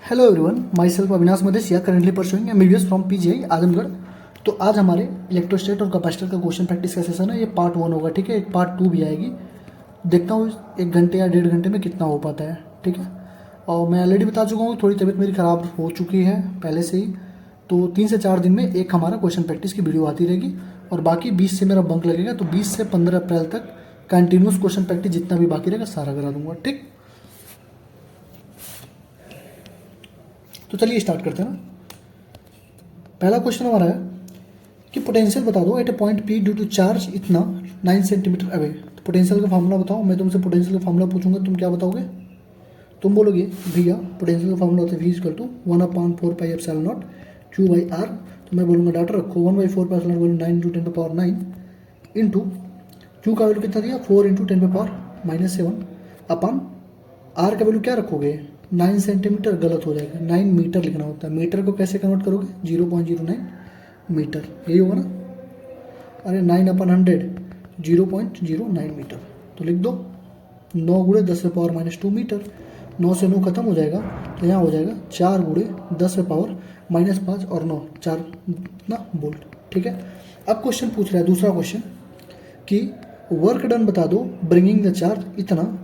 Hello everyone, myself Avinash Madeshiya, currently pursuing MBBS from PGI Azamgarh. तो आज हमारे इलेक्ट्रोस्टैट और कैपेसिटर का क्वेश्चन प्रैक्टिस का सेशन है। ये पार्ट 1 होगा, ठीक है। एक पार्ट 2 भी आएगी। देखता हूँ 1 घंटे या 1.5 घंटे में कितना हो पाता है, ठीक है। और मैं ऑलरेडी बता चुका हूँ, थोड़ी तबीयत मेरी ख़राब हो चुकी है पहले से ही। तो 3 से 4 दिन में एक हमारा क्वेश्चन प्रैक्टिस की वीडियो आती रहेगी और बाकी 20 से मेरा बंक लगेगा। तो 20 से 15 अप्रैल तक कंटिन्यूस क्वेश्चन प्रैक्टिस जितना भी बाकी रहेगा सारा करा दूंगा, ठीक। तो चलिए स्टार्ट करते हैं ना। पहला क्वेश्चन हमारा है कि पोटेंशियल बता दो at a point P due to charge इतना 9 सेंटीमीटर अवे। तो पोटेंशियल का फार्मूला बताओ। मैं तुमसे पोटेंशियल का फार्मूला पूछूंगा, तुम क्या बताओगे? तुम बोलोगे भैया पोटेंशियल का फार्मूला होता है V=1/4πε0 Q/r। तो मैं बोलूँगा डाटा रखो 1/4πε0 वैल्यू 9 × 10⁻9 इंटू Q का वैल्यू कितना दिया 4 × 10⁻7 अपन R का वैल्यू क्या रखोगे 9 सेंटीमीटर। गलत हो जाएगा, 9 मीटर लिखना होता है। मीटर को कैसे कन्वर्ट करोगे 0.09 मीटर, यही होगा ना। अरे 9/100 0.09 मीटर। तो लिख दो 9 × 10⁻² मीटर। 9 से 9 खत्म हो जाएगा तो यहाँ हो जाएगा 4 × 10⁻5 और 9 4 ना वोल्ट, ठीक है। अब क्वेश्चन पूछ रहा है दूसरा क्वेश्चन कि वर्क डन बता दो ब्रिंगिंग द चार्ज इतना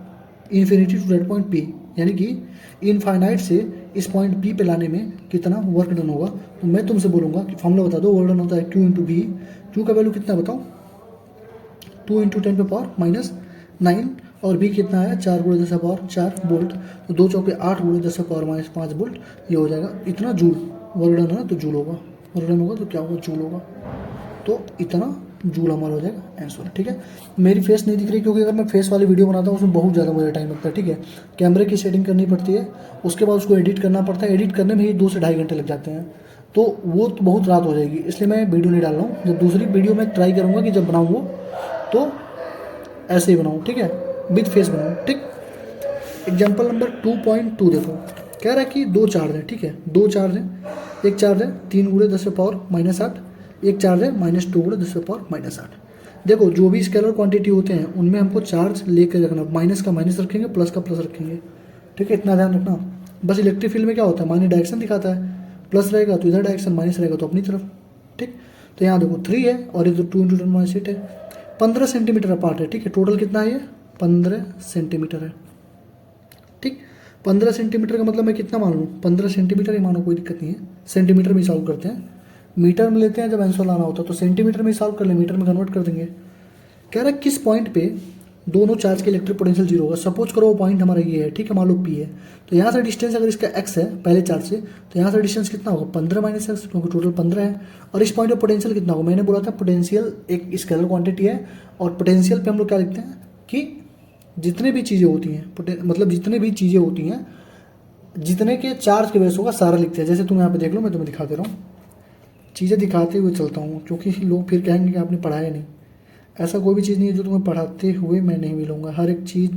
infinity to that point P, यानी कि इनफाइनाइट से इस पॉइंट पी पे लाने में कितना वर्क डन होगा। तो मैं तुमसे बोलूँगा कि फॉर्मूला बता दो। वर्क डन होता है Q × V। Q का वैल्यू कितना बताओ 2 × 10⁻⁹ और V कितना है 4 × 10⁻4 वोल्ट। तो 2 चौके 8 × 10⁻5 वोल्ट, ये हो जाएगा इतना जूल। वर्क डन है ना तो जूल होगा, वर्क डन होगा तो क्या होगा जूल होगा। तो इतना जूल हमारा हो जाएगा आंसर, ठीक है। मेरी फेस नहीं दिख रही क्योंकि अगर मैं फेस वाली वीडियो बनाता हूँ उसमें बहुत ज़्यादा मुझे टाइम लगता है, ठीक है। कैमरे की सेटिंग करनी पड़ती है, उसके बाद उसको एडिट करना पड़ता है। एडिट करने में ही 2 से 2.5 घंटे लग जाते हैं, तो वो तो बहुत रात हो जाएगी, इसलिए मैं वीडियो नहीं डाल रहा हूँ। जब दूसरी वीडियो मैं ट्राई करूँगा कि जब बनाऊँ वो तो ऐसे ही बनाऊँ, ठीक है, विद फेस बनाऊँ, ठीक। एग्जाम्पल नंबर 2.2 देखो, कह रहा है कि 2 चार्ज हैं, ठीक है। 2 चार्ज हैं, एक चार्ज है 3 × 10⁻⁸, एक चार्ज है -2 × 10⁻⁸। देखो जो भी स्केलर क्वांटिटी होते हैं उनमें हमको चार्ज लेकर रखना, माइनस का माइनस रखेंगे, प्लस का प्लस रखेंगे, ठीक है। इतना ध्यान रखना। बस इलेक्ट्रिक फील्ड में क्या होता है माइनस डायरेक्शन दिखाता है, प्लस रहेगा तो इधर डायरेक्शन, माइनस रहेगा तो अपनी तरफ, ठीक। तो यहाँ देखो 3 है और इधर 2 × 10⁻⁸ है, 15 सेंटीमीटर अपार्ट है, ठीक है। टोटल कितना है ये 15 सेंटीमीटर है, ठीक। 15 सेंटीमीटर का मतलब मैं कितना मान लूँ 15 सेंटीमीटर ही मानो, कोई दिक्कत नहीं है। सेंटीमीटर में सॉल्व करते हैं, मीटर में लेते हैं जब आंसर लाना होता है, तो सेंटीमीटर में सॉल्व कर ले, मीटर में कन्वर्ट कर देंगे। कह रहा है किस पॉइंट पे दोनों चार्ज के इलेक्ट्रिक पोटेंशियल 0 होगा। सपोज करो वो पॉइंट हमारा ये है, ठीक है, मान लो P है। तो यहाँ से डिस्टेंस अगर इसका x है पहले चार्ज से, तो यहाँ से डिस्टेंस कितना होगा 15 - x, क्योंकि टोटल 15 है। और इस पॉइंट पे पोटेंशियल कितना होगा, मैंने बोला था पोटेंशियल एक स्केलर क्वांटिटी है, और पोटेंशियल पे हम लोग क्या लिखते हैं कि जितने भी चीज़ें होती हैं, मतलब जितने भी चीज़ें होती हैं जितने के चार्ज के बेस होगा सारा लिखते हैं। जैसे तुम यहाँ पे देख लो, मैं तुम्हें दिखा दे रहा हूँ, चीज़ें दिखाते हुए चलता हूँ, क्योंकि लोग फिर कहेंगे कि आपने पढ़ाया नहीं। ऐसा कोई भी चीज़ नहीं है जो तुम्हें पढ़ाते हुए मैं नहीं मिलूँगा। हर एक चीज़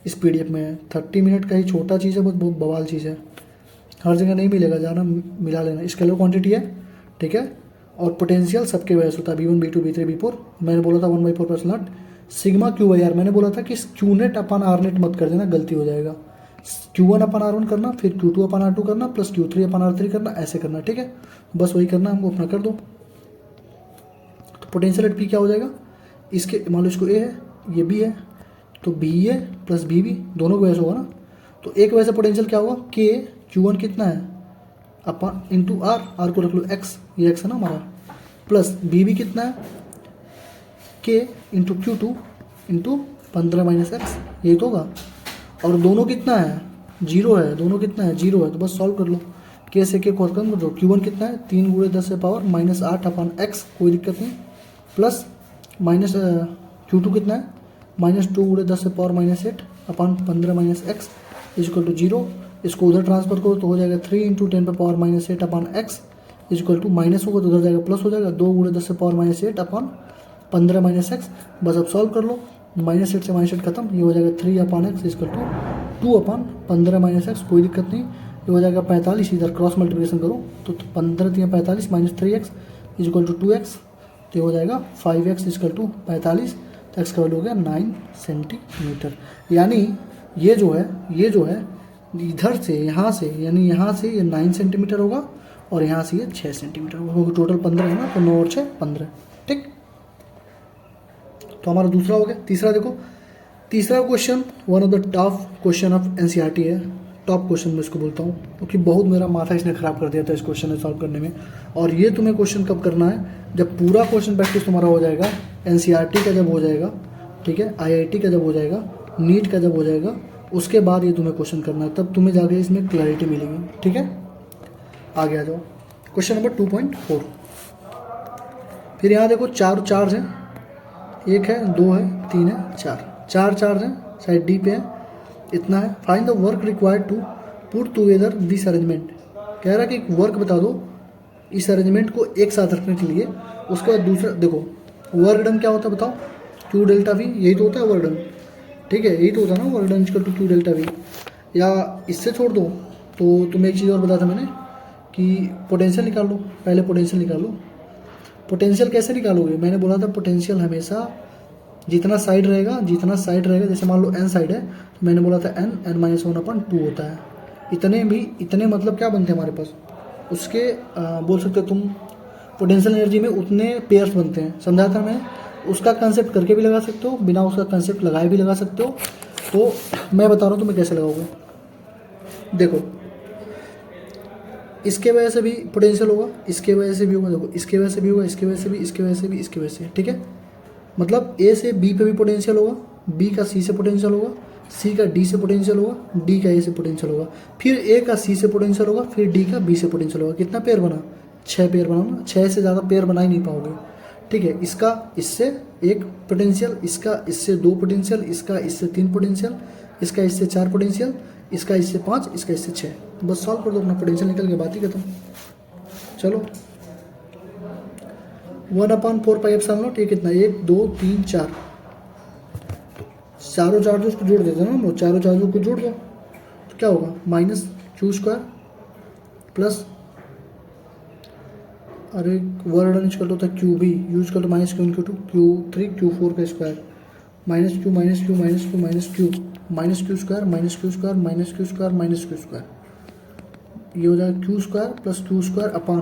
इस PDF में है। 30 मिनट का ही छोटा चीज़ है, बहुत बवाल चीज़ है, हर जगह नहीं मिलेगा, जाना मिला लेना। स्केलर क्वांटिटी है, ठीक है, और पोटेंशियल सबके वजह होता है V1 V2 V3 V4। मैंने बोला था 1/4πε0 सिग्मा Q/r। मैंने बोला था कि Q_net/R_net मत कर देना, गलती हो जाएगा। Q1/R1 करना, फिर Q2/R2 करना, प्लस Q3/R3 करना, ऐसे करना, ठीक है। बस वही करना हमको, अपना कर दो। तो पोटेंशियल एट P क्या हो जाएगा, इसके मान लो इसको A है, ये B है, तो BA प्लस BB दोनों को वैसे होगा ना। तो एक वैसे पोटेंशियल क्या होगा K Q1 कितना है अपन इंटू R को रख लो X, ये X है ना हमारा, प्लस BB कितना है K into Q2 into 15 - x, ये तो होगा। और दोनों कितना है 0 है, दोनों कितना है 0 है, तो बस सॉल्व कर लो। K से K को खत्म कर दो। Q1 कितना है 3 × 10⁻⁸/x, कोई दिक्कत नहीं, प्लस माइनस Q2 कितना है -2 × 10⁻⁸ अपन 15 - x इजक्वल टू 0। इसको उधर ट्रांसफर करो तो हो जाएगा 3 × 10⁻⁸ अपन x इजक्वल टू माइनस होगा तो उधर जाएगा प्लस हो जाएगा 2 × 10⁻⁸ अपन 15 - x। बस अब सॉल्व कर लो, -8 से -8 खत्म, ये हो जाएगा 3/x इजक्वल टू 2/15 - x, कोई दिक्कत नहीं, ये हो जाएगा 45। इधर क्रॉस मल्टीप्लिकेशन करो तो 15 × 45 -3x इजक्वल टू 2x, तो हो जाएगा 5x इजक्वल टू 45। तो x का वैल्यू हो गया 9 सेंटीमीटर। यानी ये जो है इधर से यहाँ से, यानी यहाँ से ये 9 सेंटीमीटर होगा और यहाँ से ये 6 सेंटीमीटर होगा, टोटल 15 है ना, तो 9 और 6 15। ठीक, तो हमारा दूसरा हो गया। तीसरा देखो, तीसरा question one of the top question of NCERT है, टॉप क्वेश्चन मैं इसको बोलता हूँ, क्योंकि बहुत मेरा माथा इसने ख़राब कर दिया था इस क्वेश्चन को सॉल्व करने में। और ये तुम्हें क्वेश्चन कब करना है, जब पूरा क्वेश्चन प्रैक्टिस तुम्हारा हो जाएगा, एनसीईआरटी का जब हो जाएगा, ठीक है, आईआईटी का जब हो जाएगा, नीट का जब हो जाएगा, उसके बाद ये तुम्हें क्वेश्चन करना है, तब तुम्हें जाके इसमें क्लैरिटी मिलेगी। ठीक है, आगे आ जाओ, क्वेश्चन नंबर 2.4। फिर यहाँ देखो 4 चार्ज हैं, 1 है, 2 है, 3 है, 4 चार्ज हैं, साइड डी पे है, इतना है। Find the work required to put together this arrangement. कह रहा है कि एक वर्क बता दो इस अरेंजमेंट को एक साथ रखने के लिए। उसके बाद दूसरा देखो, वर्क डन क्या होता है बताओ, क्यू डेल्टा वी, यही तो होता है वर्क डन। ठीक है, यही तो होता है ना work done equal to Q delta V. या इससे छोड़ दो तो तुम्हें एक चीज़ और बताया था मैंने कि पोटेंशियल निकाल लो, पहले पोटेंशियल निकाल लो। पोटेंशियल कैसे निकालोगे, मैंने बोला था पोटेंशियल हमेशा जितना साइड रहेगा, जैसे मान लो n साइड है तो मैंने बोला था n-1/2 होता है। इतने मतलब क्या बनते हैं हमारे पास, उसके बोल सकते हो तुम पोटेंशियल एनर्जी में उतने पेयर्स बनते हैं, समझा था मैं। उसका कंसेप्ट करके भी लगा सकते हो, बिना उसका कंसेप्ट लगाए भी लगा सकते हो। तो मैं बता रहा हूँ तुम्हें कैसे लगाओगे। देखो, इसके वजह से भी पोटेंशियल होगा, इसके वजह से भी होगा, देखो इसके वजह से भी होगा, इसके वजह से भी, इसके वजह से भी, इसके वजह से। ठीक है, मतलब ए से बी पे भी पोटेंशियल होगा, बी का सी से पोटेंशियल होगा, सी का डी से पोटेंशियल होगा, डी का ए से पोटेंशियल होगा, फिर ए का सी से पोटेंशियल होगा, फिर डी का बी से पोटेंशियल होगा। कितना पेयर बना, 6 पेयर बना ना, 6 से ज़्यादा पेयर बना ही नहीं पाओगे। ठीक है, इसका इससे 1 पोटेंशियल, इसका इससे 2 पोटेंशियल, इसका इससे 3 पोटेंशियल, इसका इससे 4 पोटेंशियल, इसका इससे 5, इसका इससे 6। बस सॉल्व कर दो, अपना पोटेंशियल निकल गया, बात ही खत्म। चलो 1/4πε0, ठीक, कितना 1 2 3 4, चारों चार्जेस को जोड़ देते हैं ना हम लोग, चारों चार्जों को जोड़ दो तो क्या होगा, माइनस q² प्लस, अरे वर्क डन इक्वल होता है QB, U equal to minus Q × Q3 Q4 का square, minus Q minus Q minus Q minus Q minus Q square minus Q square minus Q square minus Q square, ये हो जाएगा Q square plus Q square upon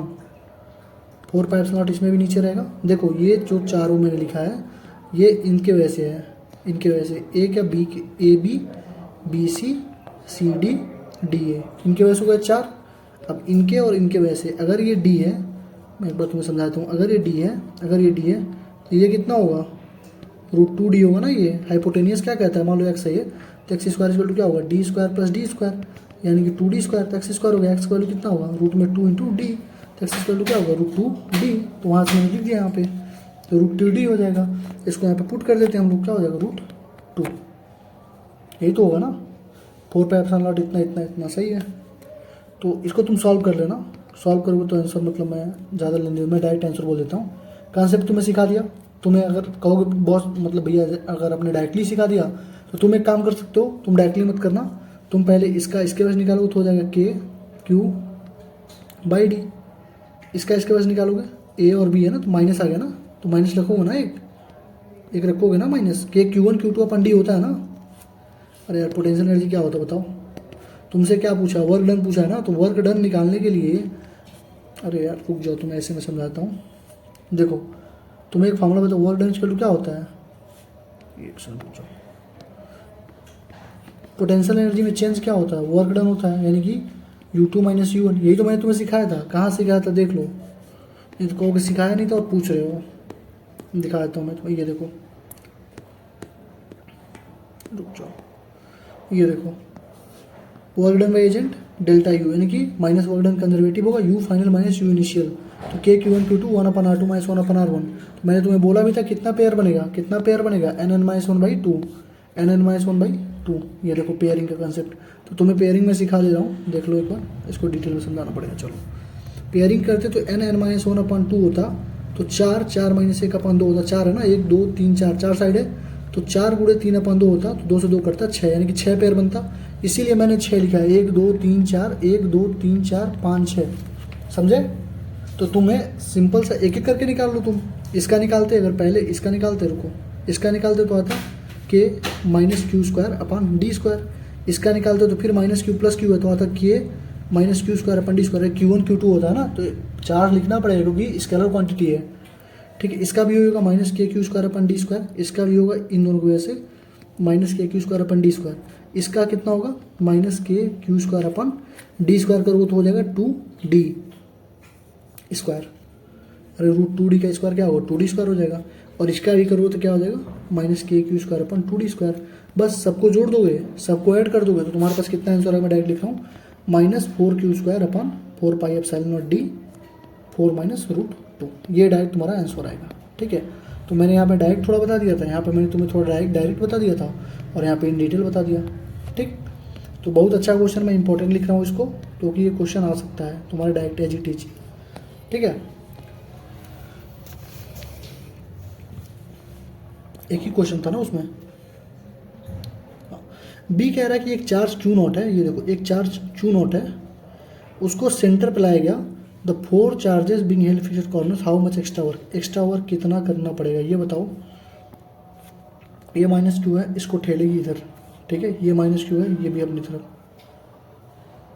4πε0, इसमें भी नीचे रहेगा। देखो ये जो चारों मैंने लिखा है ये इनके वजह से है, इनके वजह से ए क्या B, A B B C C D D A, इनके वजह से हो गए 4। अब इनके और इनके वजह से, अगर ये डी है, मैं एक बार तुम्हें समझाता हूँ, अगर ये डी है, अगर ये डी है तो ये कितना होगा, √2d होगा ना। ये हाइपोटेनियस क्या कहता है, मान लो x है ये, तो x स्क्वायर इक्वल टू क्या होगा, D square plus D square, यानी कि 2d स्क्वायर, तो x स्क्वायर हो गया, x वैल्यू कितना होगा, रूट में 2 × d, तो x स्क्वायर क्या होगा, √2d। तो वहाँ से मैंने लिख दिया यहाँ पे, तो √2d हो जाएगा। इसको यहाँ पे पुट कर देते हैं हम लोग, क्या हो जाएगा, √2, यही तो होगा ना, 4πε0 इतना इतना इतना, सही है। तो इसको तुम सॉल्व कर लेना, सॉल्व करोगे तो आंसर, मतलब मैं ज़्यादा लेने, मैं डायरेक्ट आंसर बोल देता हूँ। कॉन्सेप्ट तुम्हें सिखा दिया, तुम्हें अगर कहोगे बॉस, मतलब भैया अगर आपने डायरेक्टली सिखा दिया तो तुम एक काम कर सकते हो, तुम डायरेक्टली मत करना, तुम पहले इसका इसके वजह निकालोगे तो हो जाएगा Q/D, इसका इसके वजह निकालोगे, ए और बी है ना, तो माइनस आ गया ना, तो माइनस रखोगे ना, एक रखोगे ना माइनस, Q1 Q2/D होता है ना। अरे यार पोटेंशियल एनर्जी क्या होता है बताओ, तुमसे क्या पूछा, वर्क डन पूछा है ना, तो वर्क डन निकालने के लिए, अरे यार रुक जाओ, तुम्हें ऐसे मैं समझाता हूँ। देखो तुम्हें एक फॉर्मूला बताओ, वर्क डन इक्वल क्या होता है, एक सेकंड रुक जाओ, पोटेंशियल एनर्जी में चेंज क्या होता है, वर्क डन होता है, यानी कि U2 - U1। यही तो मैंने तुम्हें सिखाया था, कहाँ सिखाया था देख लो, नहीं तो कहोगे सिखाया नहीं था और पूछ रहे हो। दिखा देता हूँ मैं तुम्हें, ये देखो, रुक जाओ, ये देखो, work done by agent delta U, यानी कि माइनस वर्क डन कंजर्वेटिव होगा, U final minus U initial, तो Q1 Q2 1/R2 - 1/R1। तो मैंने तुम्हें बोला भी था कितना पेयर बनेगा, कितना पेयर बनेगा, N(n-1/2), N(n-1/2), ये देखो पेयरिंग का कंसेप्ट। तो तुम्हें पेयरिंग में सिखा दे रहा हूँ, देख लो एक बार, इसको डिटेल में समझाना पड़ेगा। चलो पेयरिंग करते तो N(n-1/2) होता, तो 4 1/2 होता, 4 है ना, 1 2 3 4, 4 साइड है, तो 4 × 3/2 होता, तो 2 से 2 करता 6, यानी कि 6 पेयर बनता, इसीलिए मैंने 6 लिखा है, 1 2 3 4, 1 2 3 4 5 6, समझे। तो तुम्हें सिंपल सा एक एक करके निकाल लो, तुम इसका निकालते, अगर पहले इसका निकालते, रुको, इसका निकालते तो आता K - Q² /D², इसका निकालते हो तो फिर माइनस क्यू प्लस क्यू है तो आता के minus Q square upon D square है, Q1 Q2 होता है ना, तो चार्ज लिखना पड़ेगा क्योंकि स्केलर क्वांटिटी है। ठीक है, इसका भी होगा माइनस के Q square upon D square, इसका भी होगा इन दोनों की वजह से माइनस के Q square upon D square, इसका कितना होगा माइनस के Q square upon D square करोगे तो हो जाएगा 2D स्क्वायर। अरे रूट 2D का स्क्वायर क्या होगा 2D स्क्वायर हो जाएगा, और इसका भी करोगे तो क्या हो जाएगा माइनस के Q square upon 2D square. बस सबको जोड़ दोगे, सबको ऐड कर दोगे तो तुम्हारे पास कितना आंसर आएगा, मैं डायरेक्ट लिख रहा हूँ minus 4Q square upon 4 pi epsilon naught D 4 minus root 2, ये डायरेक्ट तुम्हारा आंसर आएगा। ठीक है, तो मैंने यहाँ पे डायरेक्ट थोड़ा बता दिया था, यहाँ पे मैंने तुम्हें थोड़ा डायरेक्ट बता दिया था, और यहाँ पे इन डिटेल बता दिया। ठीक, तो बहुत अच्छा क्वेश्चन, मैं इंपॉर्टेंट लिख रहा हूँ इसको क्योंकि ये क्वेश्चन आ सकता है तुम्हारे डायरेक्ट एज इट इज। ठीक है, एक ही क्वेश्चन था ना उसमें। बी कह रहा है कि एक चार्ज क्यू नॉट है, ये देखो एक चार्ज क्यू नॉट है, उसको सेंटर पे लाया गया, the 4 charges being held fixed corner, how much extra work कितना करना पड़ेगा ये बताओ। ये माइनस क्यू है, इसको ठेलेगी इधर। ठीक है, ये माइनस क्यू है, ये भी अपनी तरफ।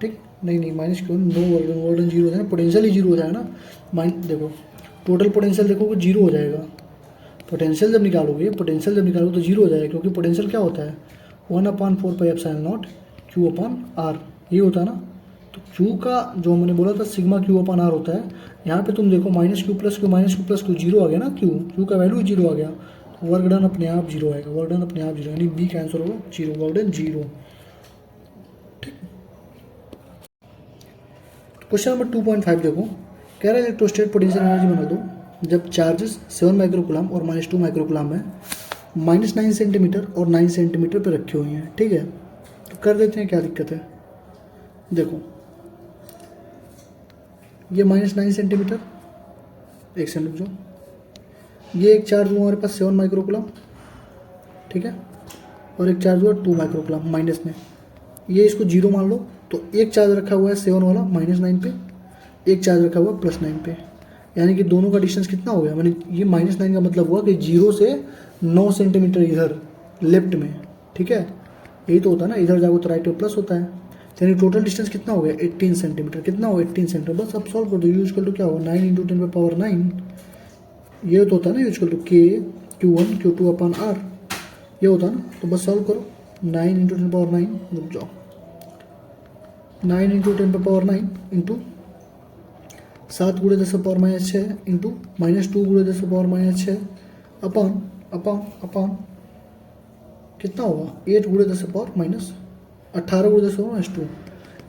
ठीक, नहीं माइनस क्यू, नो वर्डन, वर्डन जीरो हो जाएगा, पोटेंशियल ही जीरो हो जाएगा ना। देखो टोटल पोटेंशियल देखोगे जीरो हो जाएगा, पोटेंशियल जब निकालोगे तो जीरो हो जाएगा, क्योंकि पोटेंशियल क्या होता है 1/4 पाई एप्सिलॉन नॉट Q/R, ये होता है ना। तो Q का जो मैंने बोला था सिग्मा Q/R होता है, यहाँ पे तुम देखो minus Q plus Q zero आ गया ना, Q का वैल्यू जीरो आ गया, वर्क डन अपने आप जीरो आएगा, वर्क डन अपने आप जीरो, यानी बी का आंसर होगा जीरो, वर्क डन जीरो। ठीक, क्वेश्चन नंबर 2.5 देखो, कह रहा है इलेक्ट्रोस्टैटिक पोटेंशियल एनर्जी बना दो जब चार्जेस 7 माइक्रोकुलम और -2 माइक्रोकुलम में -9 सेंटीमीटर और 9 सेंटीमीटर पर रखे हुए हैं। ठीक है, तो कर देते हैं, क्या दिक्कत है। देखो ये -9 सेंटीमीटर, एक सेकंड रुक जाओ, ये एक चार्ज हुआ हमारे पास 7 माइक्रोकुलम, ठीक है, और एक चार्ज हुआ 2 माइक्रोकुलम माइनस में, ये इसको जीरो मान लो, तो एक चार्ज रखा हुआ है 7 वाला -9 पे, एक चार्ज रखा हुआ +9 पे, यानी कि दोनों का डिस्टेंस कितना हो गया, मैंने ये -9 का मतलब हुआ कि 0 से 9 सेंटीमीटर इधर लेफ्ट में। ठीक है, यही तो होता है ना, इधर जाओ तो राइट में प्लस होता है, यानी टोटल डिस्टेंस कितना हो गया 18 सेंटीमीटर, कितना हो 18 सेंटीमीटर। बस अब सॉल्व कर दो, यू इक्वल टू क्या होगा 9 × 10⁻9, ये तो होता है ना, यू इक्वल टू के Q1 Q2/R, ये होता है ना, तो बस सॉल्व करो 9 × 10⁻9, रुक जाओ, 9 × 10⁻9 इंटू 7 × 10⁻6 इंटू -2 × 10⁻6 अपन कितना होगा 8 × 10⁻18 × 10⁻2।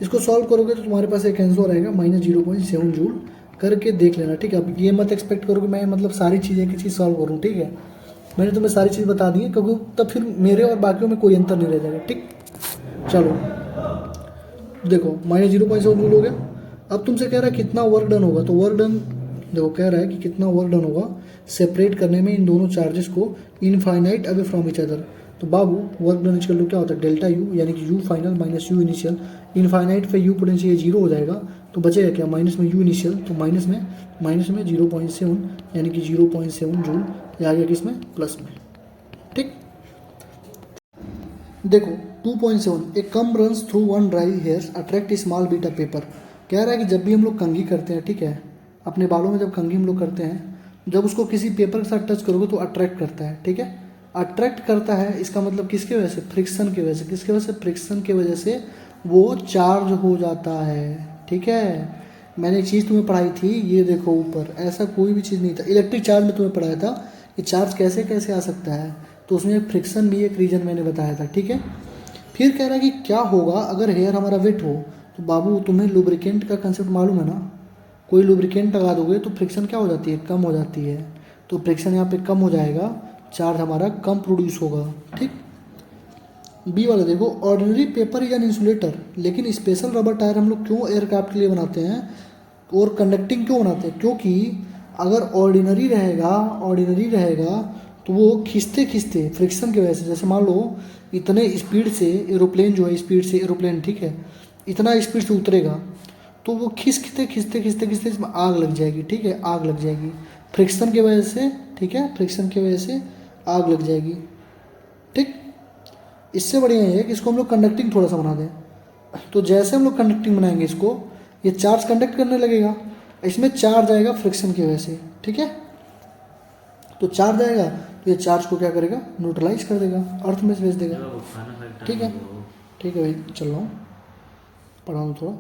इसको सॉल्व करोगे तो तुम्हारे पास एक आंसर आएगा -0.7 जूल, करके देख लेना। ठीक है, अब ये मत एक्सपेक्ट करो कि मैं मतलब सारी चीज़ें एक चीज़ सॉल्व करूँ। ठीक है, मैंने तुम्हें सारी चीज़ बता दी है, क्योंकि तब फिर मेरे और बाकियों में कोई अंतर नहीं रह जाएगा। ठीक, चलो देखो -0.7 जूल हो गया। अब तुमसे कह रहा है कितना वर्क डन होगा, तो वर्क डन देखो कह रहा है कि कितना वर्क डन होगा सेपरेट करने में इन दोनों चार्जेस को infinite away from each other. तो बाबू वर्क डन इक्वल टू क्या होता है डेल्टा यू, यानी कि you final minus you initial, infinite पे यू पोटेंशियल जीरो हो जाएगा, तो बचेगा क्या माइनस में यू इनिशियल, तो माइनस में 0.7 यानी कि 0.7 जूल, या गया किसमें प्लस में। ठीक, देखो 2.7 a comb runs through one dry hairs attract small bit of paper. कह रहा है कि जब भी हम लोग कंघी करते हैं, ठीक है, अपने बालों में जब कंघी हम लोग करते हैं, जब उसको किसी पेपर के साथ टच करोगे तो अट्रैक्ट करता है। ठीक है, अट्रैक्ट करता है, इसका मतलब किसके वजह से, फ्रिक्शन की वजह से। किसके वजह से, फ्रिक्शन की वजह से वो चार्ज हो जाता है। ठीक है, मैंने एक चीज़ तुम्हें पढ़ाई थी, ये देखो ऊपर, ऐसा कोई भी चीज़ नहीं था, इलेक्ट्रिक चार्ज में तुम्हें पढ़ाया था कि चार्ज कैसे कैसे आ सकता है, तो उसमें एक फ्रिक्शन भी एक रीजन मैंने बताया था। ठीक है, फिर कह रहा है कि क्या होगा अगर हेयर हमारा वेट हो, तो बाबू तुम्हें लुब्रिकेंट का कंसेप्ट मालूम है ना, कोई लुब्रिकेंट लगा दोगे तो फ्रिक्शन क्या हो जाती है, कम हो जाती है, तो फ्रिक्शन यहाँ पे कम हो जाएगा, चार्ज हमारा कम प्रोड्यूस होगा। ठीक, बी वाला देखो, ऑर्डिनरी पेपर या इंसुलेटर, लेकिन स्पेशल रबर टायर हम लोग क्यों एयरक्राफ्ट के लिए बनाते हैं और कंडक्टिंग क्यों बनाते हैं, क्योंकि अगर ऑर्डिनरी रहेगा तो वो खींचते खींचते फ्रिक्शन की वजह से, जैसे मान लो इतने स्पीड से एरोप्लेन जो है, स्पीड से एरोप्लेन, ठीक है, इतना स्पीड से उतरेगा, तो वो खींचते इसमें आग लग जाएगी। ठीक है, आग लग जाएगी फ्रिक्शन की वजह से। ठीक है, फ्रिक्शन की वजह से आग लग जाएगी। ठीक, इससे बढ़िया ये है कि इसको हम लोग कंडक्टिंग थोड़ा सा बना दें। तो जैसे हम लोग कंडक्टिंग बनाएंगे इसको, ये चार्ज कंडक्ट करने लगेगा, इसमें चार्ज आएगा फ्रिक्शन की वजह से, ठीक है। तो चार्ज आएगा तो ये चार्ज को क्या करेगा, न्यूट्रलाइज कर देगा, अर्थ में भेज देगा, ठीक है। ठीक है भाई, चल रहा हूँ, पढ़ा दूँ थोड़ा।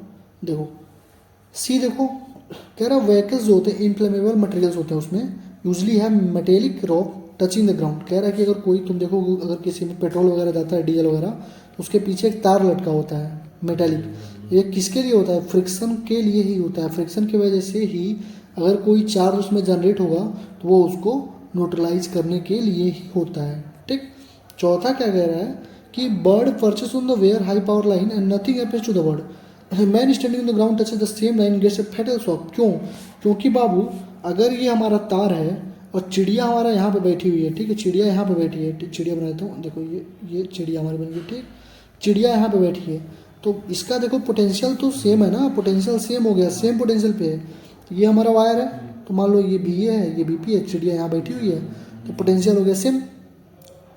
देखो सी, देखो कह रहा व्हीकल्स जो होते हैं इनफ्लेमेबल मटेरियल्स होते हैं, उसमें यूजली है metallic rock touching the ground. कह रहा है कि अगर कोई, तुम देखो अगर किसी में पेट्रोल वगैरह जाता है, डीजल वगैरह, तो उसके पीछे एक तार लटका होता है मेटेलिक। ये किसके लिए होता है, फ्रिक्शन के लिए ही होता है। फ्रिक्शन की वजह से ही अगर कोई चार्ज उसमें जनरेट होगा तो वो उसको न्यूट्रलाइज करने के लिए ही होता है, ठीक। चौथा क्या कह रहा है कि bird perches on the bare high power line and nothing happens to the bird, man standing in the ground touches the same line gets a fatal shock. क्यों? क्योंकि बाबू अगर ये हमारा तार है और चिड़िया हमारा यहाँ पे बैठी हुई है, ठीक है, चिड़िया यहाँ पे बैठी है, चिड़िया बना देता हूँ, देखो ये चिड़िया हमारी बन गई, ठीक, चिड़िया यहाँ पे बैठी है, तो इसका देखो पोटेंशियल तो सेम है ना, पोटेंशियल सेम हो गया, सेम पोटेंशियल पे है। ये हमारा वायर है, तो मान लो ये बी है, ये बीपी है, चिड़िया यहाँ बैठी हुई है, तो पोटेंशियल हो गया सेम,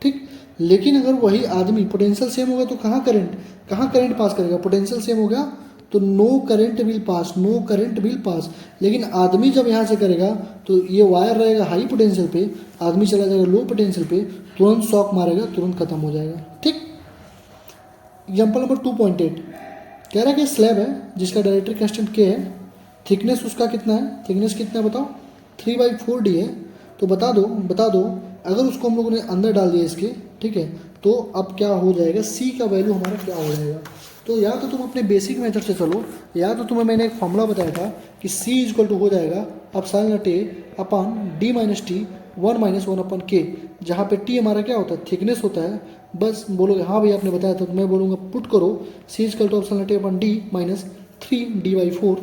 ठीक। लेकिन अगर वही आदमी, पोटेंशियल सेम होगा तो कहाँ करंट पास करेगा, पोटेंशियल सेम हो गया तो no current will pass, no current will pass. लेकिन आदमी जब यहाँ से करेगा तो ये वायर रहेगा हाई पोटेंशियल पे, आदमी चला जाएगा लो पोटेंशियल पे, तुरंत शॉक मारेगा, तुरंत खत्म हो जाएगा, ठीक। एग्जाम्पल नंबर 2.8 कह रहा है कि स्लैब है जिसका डायरेक्ट्रिक कांस्टेंट के है, थिकनेस उसका कितना है, थिकनेस कितना है बताओ, 3/4d है। तो बता दो अगर उसको हम लोगों ने अंदर डाल दिया इसके, ठीक है, तो अब क्या हो जाएगा, सी का वैल्यू हमारा क्या हो जाएगा। तो या तो तुम अपने बेसिक मेथड से चलो, या तो तुम्हें मैंने एक फॉर्मूला बताया था कि सी इक्वल टू हो जाएगा epsilon naught A upon D minus T 1 - 1 upon के, जहाँ पे टी हमारा क्या होता है, थिकनेस होता है। बस बोलोगे हाँ भैया आपने बताया था, तो मैं बोलूँगा पुट करो C equal to epsilon naught A upon D minus 3d/4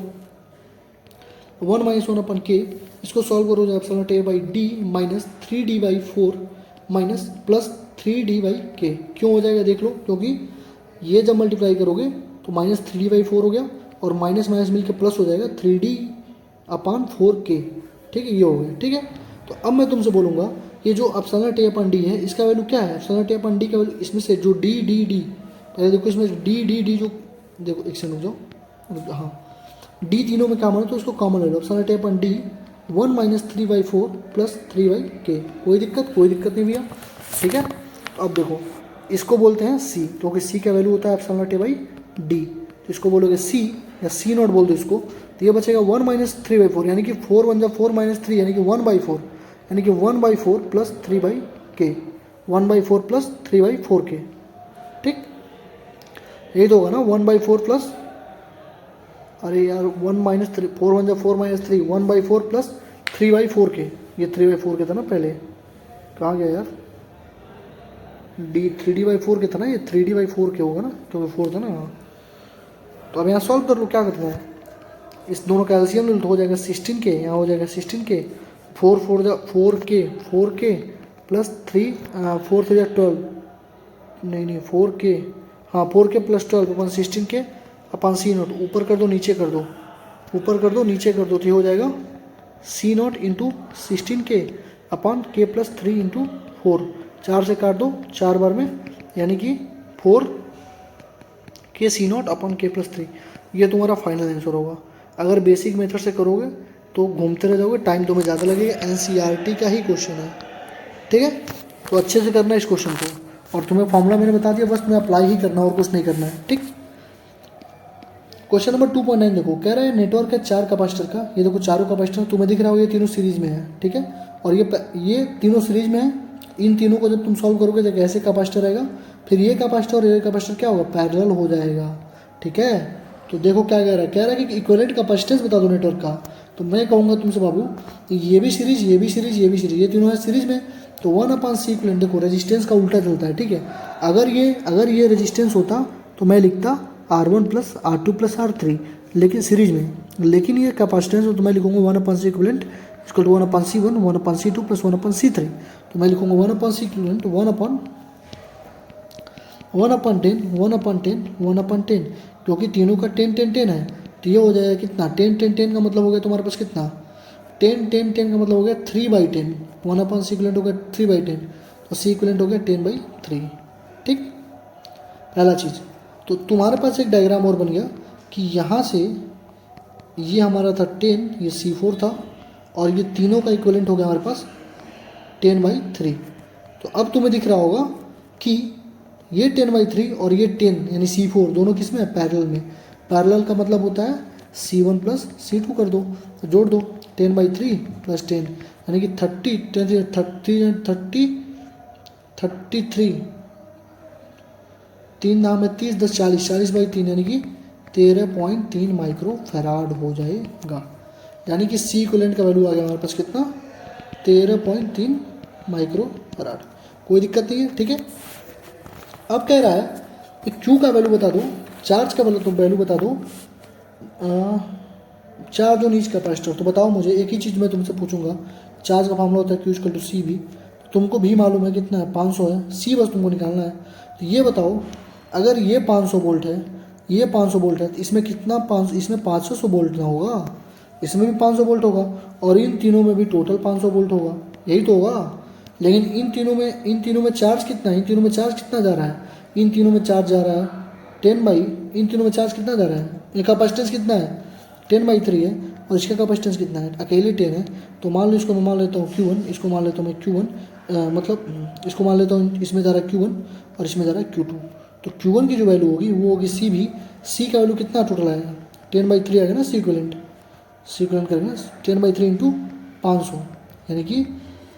1 - 1 upon K. इसको सॉल्व करो तो epsilon naught A by D minus 3d/4 minus plus 3d/k। क्यों हो जाएगा देख लो, क्योंकि ये जब मल्टीप्लाई करोगे तो माइनस 3d/4 हो गया और माइनस माइनस मिलकर प्लस हो जाएगा 3d/4k, ठीक है, ये हो गया, ठीक है। तो अब मैं तुमसे बोलूँगा ये जो epsilon naught A upon D है, इसका वैल्यू क्या है, epsilon naught A upon D का वैल्यू, इसमें से जो डी पहले देखो, इसमें डी जो, देखो एक सेकंड रुक जाओ, हाँ डी तीनों में कॉमन है तो उसको कॉमन ले लो, epsilon naught A upon D 1 - 3/4 plus 3/k। कोई दिक्कत नहीं भैया, ठीक है। तो अब देखो इसको बोलते हैं सी, क्योंकि सी का वैल्यू होता है epsilon naught A by D, तो इसको बोलोगे सी या सी नॉट बोल दो इसको। तो ये बचेगा 1 - 3/4, यानी कि 4 × 1 = 4 - 3 यानी कि 1/4, यानी कि 1/4 प्लस 3/k, 1/4 प्लस 3/4k, ठीक। यही तो होगा ना, 1/4 प्लस, अरे यार 1 - 3, 4 × 1 = 4 - 3, 1/4 प्लस 3/4k, ये 3/4k था ना पहले, कहाँ गया यार, डी 3d/4 के था ना, ये 3d/4 होगा ना, तो 4 था ना। तो अब यहाँ सॉल्व कर लो, क्या करते हैं, इस दोनों का एलसीएम ले लो तो हो जाएगा 16k, यहाँ हो जाएगा 16k, 4k प्लस 3 4 3 12, नहीं 4k, हाँ 4k प्लस 12 अपन 16k अपन सी नोट, ऊपर कर दो नीचे कर दो, तो ये हो जाएगा C naught into 16k upon k plus 3 into 4, 4 से काट दो 4 बार में, यानी कि 4k सी नोट अपॉन k प्लस 3। ये तुम्हारा फाइनल आंसर होगा। अगर बेसिक मेथड से करोगे तो घूमते रह जाओगे, टाइम तुम्हें ज़्यादा लगेगा, एनसीईआरटी का ही क्वेश्चन है, ठीक है। तो अच्छे से करना है इस क्वेश्चन को, और तुम्हें फॉर्मूला मैंने बता दिया, बस तुम्हें अप्लाई ही करना और कुछ नहीं करना है, ठीक। क्वेश्चन नंबर 2.9 देखो, कह रहा है नेटवर्क है 4 कैपेसिटर का, ये देखो चारों कैपेसिटर तुम्हें दिख रहा हो, ये तीनों सीरीज में है, ठीक है, और ये तीनों सीरीज में है। इन तीनों को जब तुम सॉल्व करोगे तो कैसे कैपेसिटर रहेगा, फिर ये कैपेसिटर और ये कैपेसिटर क्या होगा, पैरेलल हो जाएगा, ठीक है। तो देखो क्या कह रहा है कि इक्विवेलेंट कैपेसिटेंस बता दो नेटवर्क का। तो मैं कहूँगा तुमसे बाबू, ये भी सीरीज, ये तीनों है सीरीज में, तो 1/c इक्विवेलेंट, देखो रेजिस्टेंस का उल्टा चलता है, ठीक है। अगर ये रेजिस्टेंस होता तो मैं लिखता R1 + R2 + R3, लेकिन सीरीज में, लेकिन ये कैपेसिटेंस तो मैं लिखूंगा 1/c equivalent equal to 1/c1 1/c2 + 1/c3। तो मैं लिखूंगा 1/c इक्विवेलेंट 1/10, क्योंकि तीनों का 10 10 10 है, तो ये हो जाएगा कितना, 10 10 10 का मतलब हो गया तुम्हारे पास कितना, 10 10 10 का मतलब हो गया 3/10, 1/c इक्विवेलेंट हो गया 3/10, तो c इक्विवेलेंट हो गया 10/3, ठीक। पहला चीज़। तो तुम्हारे पास एक डायग्राम और बन गया कि यहाँ से ये हमारा था 10, ये C4 था, और ये तीनों का इक्विवेलेंट हो गया हमारे पास 10/3। तो अब तुम्हें दिख रहा होगा कि ये 10/3 और ये 10 यानी C4 दोनों किस में है, पैरेलल में। पैरेलल का मतलब होता है C1 + C2 कर दो, तो जोड़ दो 10/3 + 10 यानी कि 33, 3 नाम है 30, 10 40, 40/3 यानी कि 13.3 माइक्रो फैराड हो जाएगा। यानी कि C इक्विवेलेंट का वैल्यू आ गया हमारे पास कितना, 13.3 माइक्रो फैराड। कोई दिक्कत नहीं है, ठीक है। अब कह रहा है कि Q का वैल्यू बता दो, चार्ज का वैल्यू बता दो, चार्ज ऑन ईच कैपेसिटर। तो बताओ मुझे, एक ही चीज़ मैं तुमसे पूछूंगा, चार्ज का फार्मूला होता है Q = CV। तुमको भी मालूम है कितना है, 500 है, C बस तुमको निकालना है। तो ये बताओ, अगर ये 500 वोल्ट है, ये 500 वोल्ट है, तो इसमें कितना 500, इसमें 500 वोल्ट ना होगा, इसमें भी 500 वोल्ट होगा, और इन तीनों में भी टोटल 500 वोल्ट होगा, यही तो होगा। लेकिन इन तीनों में चार्ज कितना है, इन तीनों में चार्ज कितना जा रहा है, इन तीनों में चार्ज जा रहा है 10 इन तीनों में चार्ज कितना जा रहा है, ये कैपेसिटेंस कितना है 10/3 है, और इसका कैपेसिटेंस कितना है, अकेले 10 है। तो मान लो इसको मैं मान लेता हूँ Q1, इसको मान लेता हूँ मैं Q1, मतलब इसको मान लेता हूँ, इसमें जा रहा है Q1 और इसमें जा रहा है Q2। तो Q1 की जो वैल्यू होगी वो होगी CV। C का वैल्यू कितना टोटल आएगा, 10/3 आएगा ना, C इक्विवेलेंट करेंगे 10/3 × 500 यानी कि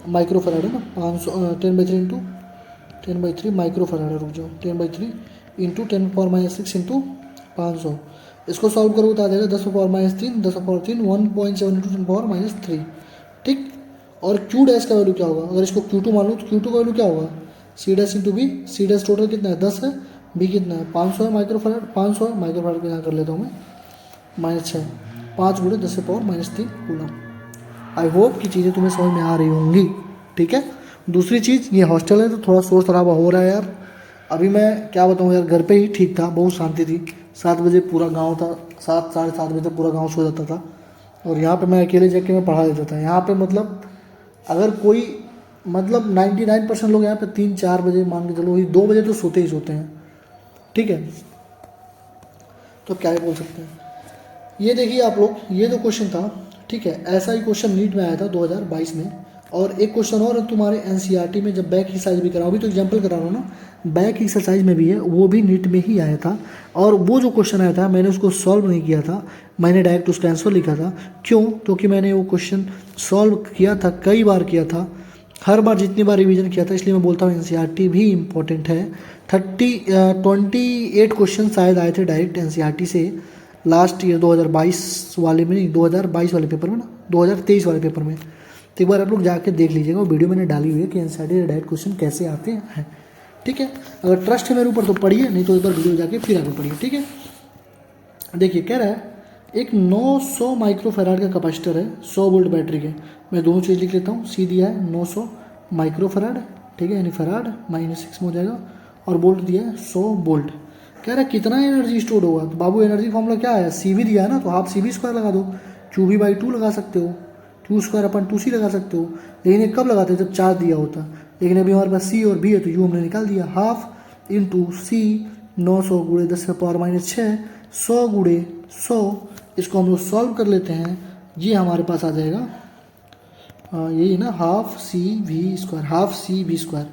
माइक्रो फैराड है ना, 500 10/3 × 10/3 माइक्रो फैराड है। रुक जाओ, 10/3 × 10⁻6 × 500। इसको सॉल्व करोगे तो आ जाएगा 10⁻3 10⁻3 1.7 × 10⁻3, ठीक। और Q डैश का वैल्यू क्या होगा, अगर इसको Q2 मान लो तो Q2 का वैल्यू क्या होगा, C dash × B। C dash total कितना है 10 है, B कितना है 500 है माइक्रो फैराड, 500 है माइक्रो फैराड को यहाँ कर लेता हूँ मैं -6, 5 × 10⁻³ कूलम। आई होप कि चीज़ें तुम्हें समझ में आ रही होंगी, ठीक है। दूसरी चीज़, ये हॉस्टल है तो थोड़ा शोर शराबा हो रहा है यार। अभी मैं क्या बताऊँ यार, घर पे ही ठीक था, बहुत शांति थी। 7 बजे पूरा गांव था, 7 साढ़े 7 बजे तक पूरा गांव सो जाता था, और यहाँ पे मैं अकेले जाके मैं पढ़ा देता था। यहाँ पे मतलब अगर कोई मतलब 99% लोग यहाँ पे 3-4 बजे मान के चलो, वही 2 बजे तो सोते ही सोते हैं, ठीक है। तो क्या ही बोल सकते हैं। ये देखिए आप लोग, ये जो क्वेश्चन था, ठीक है, ऐसा ही क्वेश्चन नीट में आया था 2022 में। और एक क्वेश्चन और है तुम्हारे एनसीईआरटी में, जब बैक एक्सरसाइज भी कराओ, अभी तो एग्जाम्पल करा रहा हूँ ना, बैक एक्सरसाइज में भी है, वो भी नीट में ही आया था। और वो जो क्वेश्चन आया था मैंने उसको सॉल्व नहीं किया था, मैंने डायरेक्ट उसका आंसर लिखा था। क्यों? क्योंकि मैंने वो क्वेश्चन सॉल्व किया था, कई बार किया था, हर बार जितनी बार रिवीजन किया था, इसलिए मैं बोलता हूँ एनसीईआरटी भी इम्पोर्टेंट है। 28 क्वेश्चन शायद आए थे डायरेक्ट एनसीईआरटी से लास्ट ईयर 2022 वाले में, नहीं 2022 वाले पेपर में ना, 2023 वाले पेपर में। तो एक बार आप लोग जाके देख लीजिएगा, वो वीडियो मैंने डाली हुई है कि एनसीईआरटी से डायरेक्ट क्वेश्चन कैसे आते हैं, ठीक है। अगर ट्रस्ट है मेरे ऊपर तो पढ़िए, नहीं तो एक बार वीडियो जाके फिर आगे पढ़िए, ठीक है। देखिए कह रहा है एक 900 माइक्रो फैराड का कैपेसिटर है 100 वोल्ट बैटरी के। मैं दोनों चीज़ लिख लेता हूँ, सी दिया है 900 माइक्रो फैराड, ठीक है, यानी फैराड -6 में हो जाएगा, और वोल्ट दिया है 100 वोल्ट। कह रहा है कितना एनर्जी स्टोर होगा, तो बाबू एनर्जी फॉर्मूला क्या है, सी भी दिया है ना, तो हाफ CV² लगा दो, QV/2 लगा सकते हो, Q²/2C लगा सकते हो। लेकिन ये कब लगाते हैं, जब चार्ज दिया होता। लेकिन अभी हमारे पास C और B है तो U हमने निकाल दिया, ½ × C 900 × 10⁻6 100 × 100। इसको हम लोग सॉल्व कर लेते हैं, ये हमारे पास आ जाएगा यही ना, ½ CV², ½ CV²।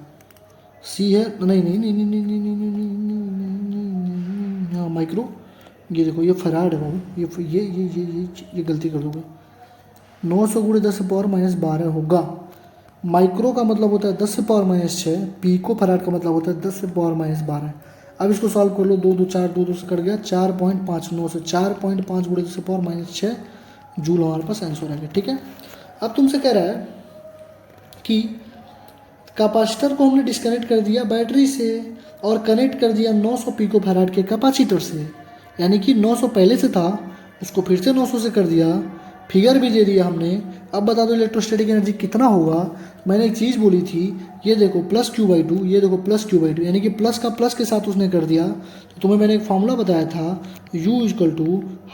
C है नहीं, हाँ माइक्रो, ये देखो ये फैराड है बाबू, ये गलती कर दोगे, 900 × 10⁻12 होगा। माइक्रो का मतलब होता है 10⁻6, पिको फैराड का मतलब होता है 10⁻12। अब इसको सॉल्व कर लो, 2 2 4 2 2 से कट गया, 4.59 से 4.5 × 10⁻6 जूल हमारे पास आंसर आएगा, ठीक है। अब तुमसे कह रहा है कि कैपेसिटर को हमने डिस्कनेक्ट कर दिया बैटरी से और कनेक्ट कर दिया 900 पिको फैराड के कैपेसिटर से, यानी कि 900 पहले से था, उसको फिर से 900 से कर दिया, फिगर भी दे दिया हमने। अब बता दो इलेक्ट्रोस्टैटिक एनर्जी कितना होगा। मैंने एक चीज़ बोली थी, ये देखो +Q/2, ये देखो +Q/2, यानी कि प्लस का प्लस के साथ उसने कर दिया। तो तुम्हें मैंने एक फार्मूला बताया था, U =